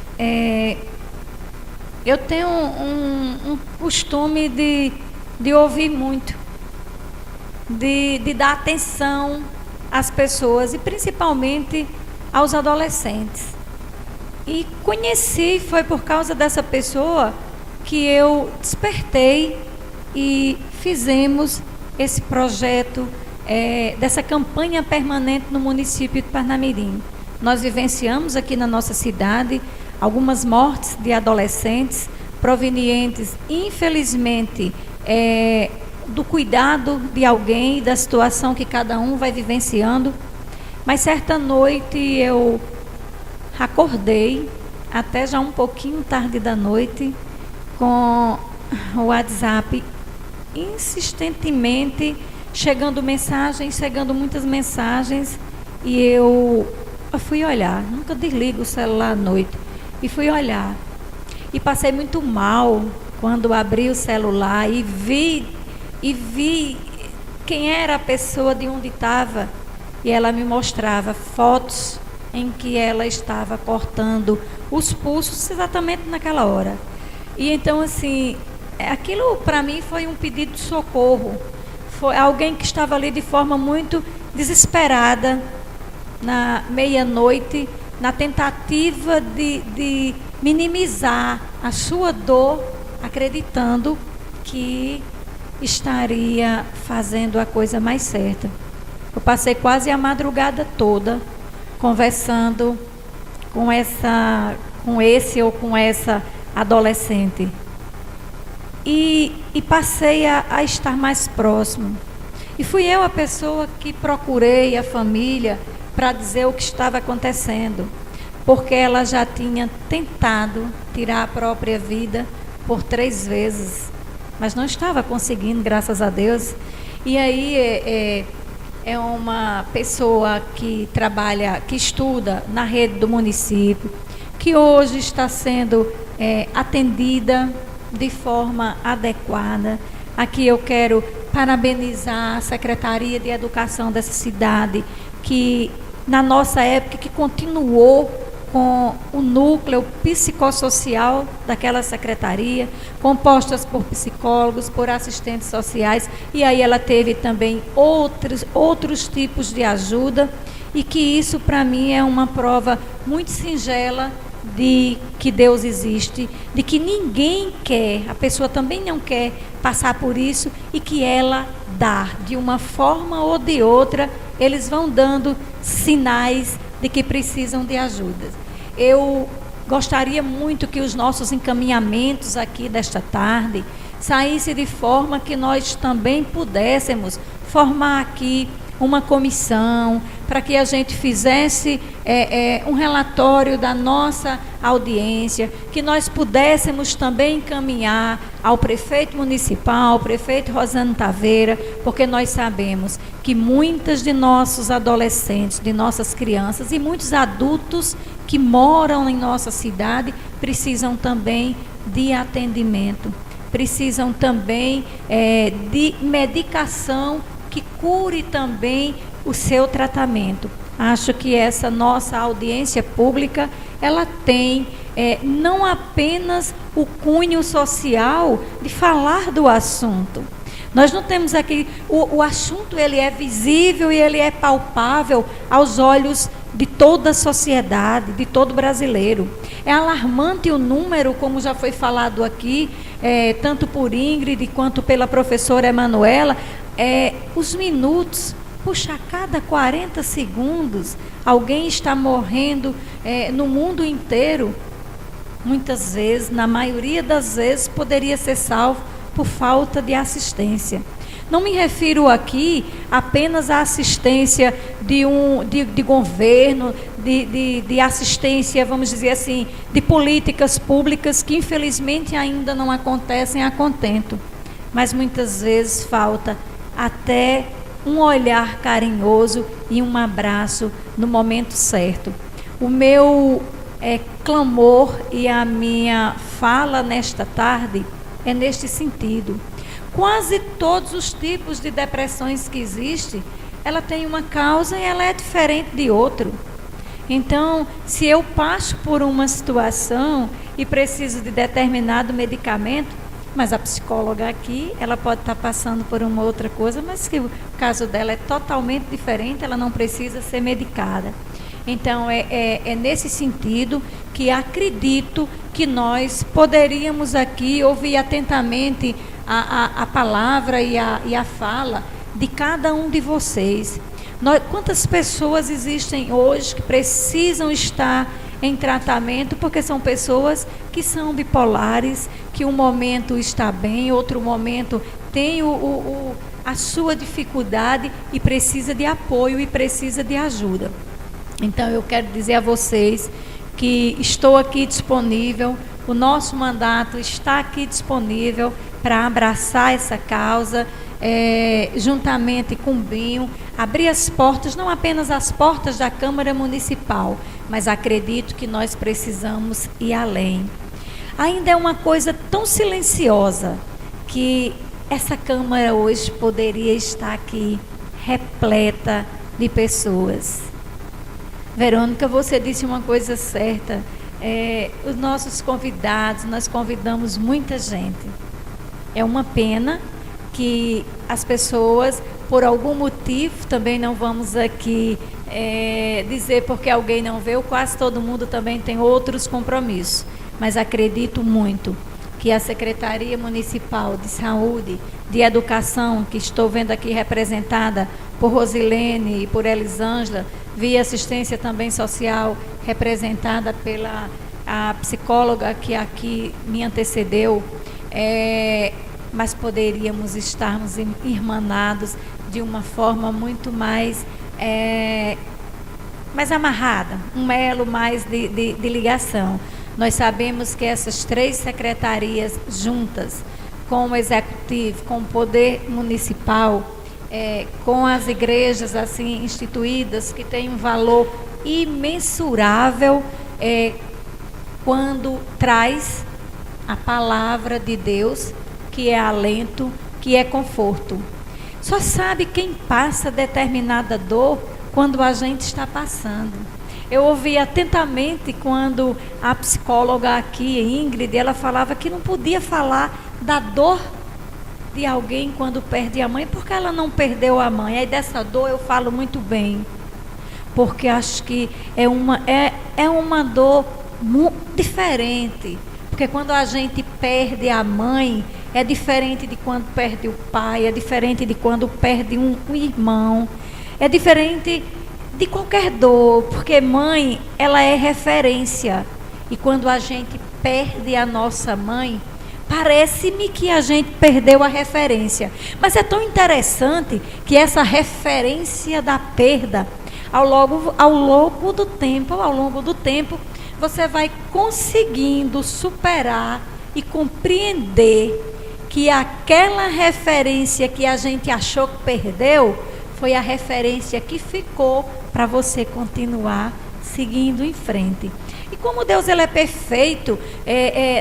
eu tenho um costume de ouvir muito, de dar atenção às pessoas e principalmente aos adolescentes. E foi por causa dessa pessoa que eu despertei e fizemos esse projeto dessa campanha permanente no município de Parnamirim. Nós vivenciamos aqui na nossa cidade algumas mortes de adolescentes provenientes, infelizmente, do cuidado de alguém, da situação que cada um vai vivenciando. Mas certa noite eu acordei, até já um pouquinho tarde da noite, com o WhatsApp insistentemente chegando muitas mensagens, e eu fui olhar, nunca desligo o celular à noite, e fui olhar, e passei muito mal quando abri o celular e vi quem era a pessoa, de onde estava, e ela me mostrava fotos em que ela estava cortando os pulsos exatamente naquela hora. E então, assim, aquilo para mim foi um pedido de socorro. Foi alguém que estava ali de forma muito desesperada, na meia-noite, na tentativa de minimizar a sua dor, acreditando que estaria fazendo a coisa mais certa. Eu passei quase a madrugada toda conversando com esse ou com essa adolescente. E passei a estar mais próximo. E fui eu a pessoa que procurei a família para dizer o que estava acontecendo, porque ela já tinha tentado tirar a própria vida por 3 vezes, mas não estava conseguindo, graças a Deus. E aí é uma pessoa que trabalha, que estuda na rede do município, que hoje está sendo atendida de forma adequada. Aqui eu quero parabenizar a Secretaria de Educação dessa cidade, que na nossa época, que continuou com o núcleo psicossocial daquela secretaria, compostas por psicólogos, por assistentes sociais, e aí ela teve também outros tipos de ajuda, e que isso para mim é uma prova muito singela de que Deus existe, de que ninguém quer, a pessoa também não quer passar por isso, e que ela dá, de uma forma ou de outra, eles vão dando sinais de que precisam de ajuda. Eu gostaria muito que os nossos encaminhamentos aqui desta tarde saíssem de forma que nós também pudéssemos formar aqui uma comissão, para que a gente fizesse um relatório da nossa audiência, que nós pudéssemos também encaminhar ao prefeito municipal, ao prefeito Rosano Taveira, porque nós sabemos que muitos de nossos adolescentes, de nossas crianças e muitos adultos que moram em nossa cidade precisam também de atendimento, precisam também de medicação que cure também o seu tratamento. acho que essa nossa audiência pública, ela tem não apenas o cunho social de falar do assunto. Nós não temos aqui, o assunto ele é visível e ele é palpável aos olhos de toda a sociedade, de todo brasileiro. É alarmante o número, como já foi falado aqui, tanto por Ingrid quanto pela professora Emanuela, os minutos. Puxa, a cada 40 segundos alguém está morrendo no mundo inteiro. Muitas vezes, na maioria das vezes, poderia ser salvo por falta de assistência. Não me refiro aqui apenas à assistência de governo, de assistência, vamos dizer assim, de políticas públicas que infelizmente ainda não acontecem a contento. Mas muitas vezes falta até um olhar carinhoso e um abraço no momento certo. O meu clamor e a minha fala nesta tarde é neste sentido. Quase todos os tipos de depressões que existem, ela tem uma causa e ela é diferente de outro. Então, se eu passo por uma situação e preciso de determinado medicamento, mas a psicóloga aqui, ela pode estar passando por uma outra coisa, mas que o caso dela é totalmente diferente, ela não precisa ser medicada. Então, é nesse sentido que acredito que nós poderíamos aqui ouvir atentamente a palavra e a fala de cada um de vocês. Quantas pessoas existem hoje que precisam estar em tratamento, porque são pessoas que são bipolares, que um momento está bem, outro momento tem a sua dificuldade e precisa de apoio e precisa de ajuda. Então, eu quero dizer a vocês que estou aqui disponível, o nosso mandato está aqui disponível para abraçar essa causa, juntamente com o Binho, abrir as portas, não apenas as portas da Câmara Municipal, mas acredito que nós precisamos ir além. Ainda é uma coisa tão silenciosa que essa Câmara hoje poderia estar aqui repleta de pessoas. Verônica, você disse uma coisa certa. Os nossos convidados, nós convidamos muita gente. É uma pena que as pessoas, por algum motivo, também não vamos aqui dizer porque alguém não veio, quase todo mundo também tem outros compromissos. Mas acredito muito que a Secretaria Municipal de Saúde, de Educação, que estou vendo aqui representada por Rosilene e por Elisângela, via assistência também social, representada pela a psicóloga que aqui me antecedeu, mas poderíamos estarmos irmanados de uma forma muito mais amarrada, um elo mais de ligação. Nós sabemos que essas 3 secretarias juntas, com o executivo, com o poder municipal, com as igrejas assim instituídas, que têm um valor imensurável quando traz a palavra de Deus, que é alento, que é conforto. Só sabe quem passa determinada dor quando a gente está passando. Eu ouvi atentamente quando a psicóloga aqui, Ingrid, ela falava que não podia falar da dor de alguém quando perde a mãe, porque ela não perdeu a mãe. Aí dessa dor eu falo muito bem, porque acho que é uma dor diferente, porque quando a gente perde a mãe, é diferente de quando perde o pai, é diferente de quando perde um irmão, é diferente de qualquer dor, porque mãe, ela é referência, e quando a gente perde a nossa mãe, parece-me que a gente perdeu a referência. Mas é tão interessante que essa referência da perda, ao longo do tempo, você vai conseguindo superar e compreender que aquela referência que a gente achou que perdeu, foi a referência que ficou para você continuar seguindo em frente. E como Deus ele é perfeito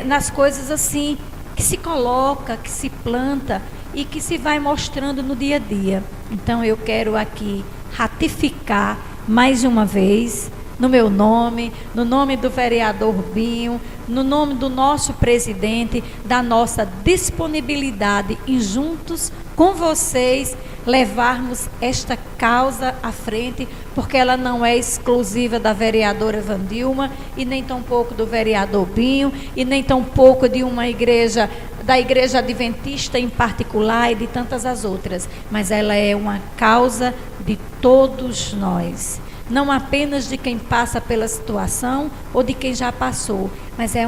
nas coisas assim, que se coloca, que se planta e que se vai mostrando no dia a dia. Então eu quero aqui ratificar mais uma vez, no meu nome, no nome do vereador Binho, no nome do nosso presidente, da nossa disponibilidade em juntos com vocês levarmos esta causa à frente, porque ela não é exclusiva da vereadora Vandilma e nem tampouco do vereador Binho e nem tampouco de uma igreja, da igreja adventista em particular e de tantas as outras, mas ela é uma causa de todos nós. Não apenas de quem passa pela situação ou de quem já passou, mas é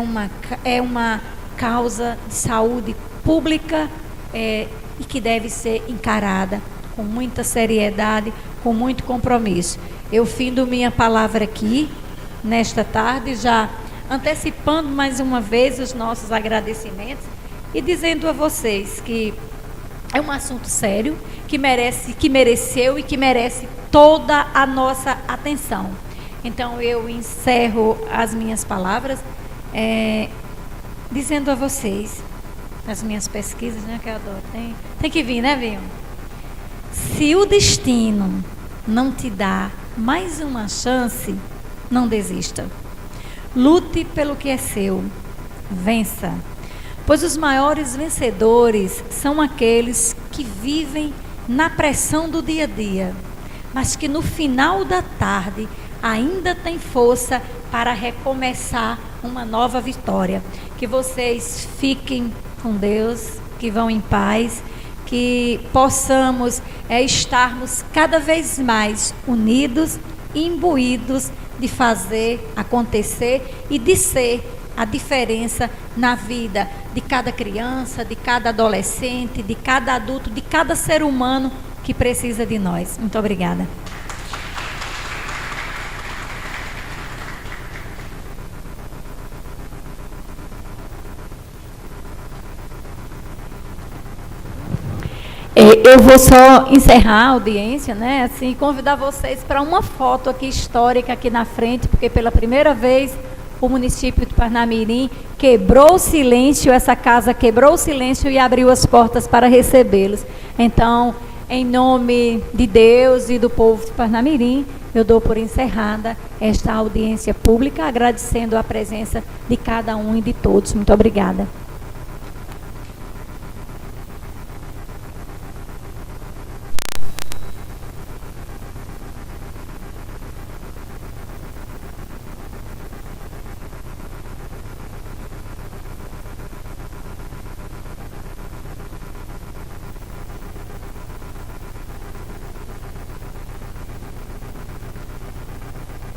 uma causa de saúde pública e que deve ser encarada com muita seriedade, com muito compromisso. Eu findo minha palavra aqui, nesta tarde, já antecipando mais uma vez os nossos agradecimentos e dizendo a vocês que é um assunto sério, que mereceu e que merece toda a nossa atenção. Então eu encerro as minhas palavras dizendo a vocês, nas minhas pesquisas, né, que eu adoro, tem que vir, né, Vinho? Se o destino não te dá mais uma chance, não desista. Lute pelo que é seu, vença. Pois os maiores vencedores são aqueles que vivem na pressão do dia a dia, mas que no final da tarde ainda tem força para recomeçar uma nova vitória. Que vocês fiquem com Deus, que vão em paz, que possamos estarmos cada vez mais unidos e imbuídos de fazer acontecer e de ser a diferença na vida de cada criança, de cada adolescente, de cada adulto, de cada ser humano que precisa de nós. Muito obrigada. Eu vou só encerrar a audiência, né? Assim, convidar vocês para uma foto aqui histórica aqui na frente, porque pela primeira vez o município de Parnamirim quebrou o silêncio, essa casa quebrou o silêncio e abriu as portas para recebê-los. Então, em nome de Deus e do povo de Parnamirim, eu dou por encerrada esta audiência pública, agradecendo a presença de cada um e de todos. Muito obrigada.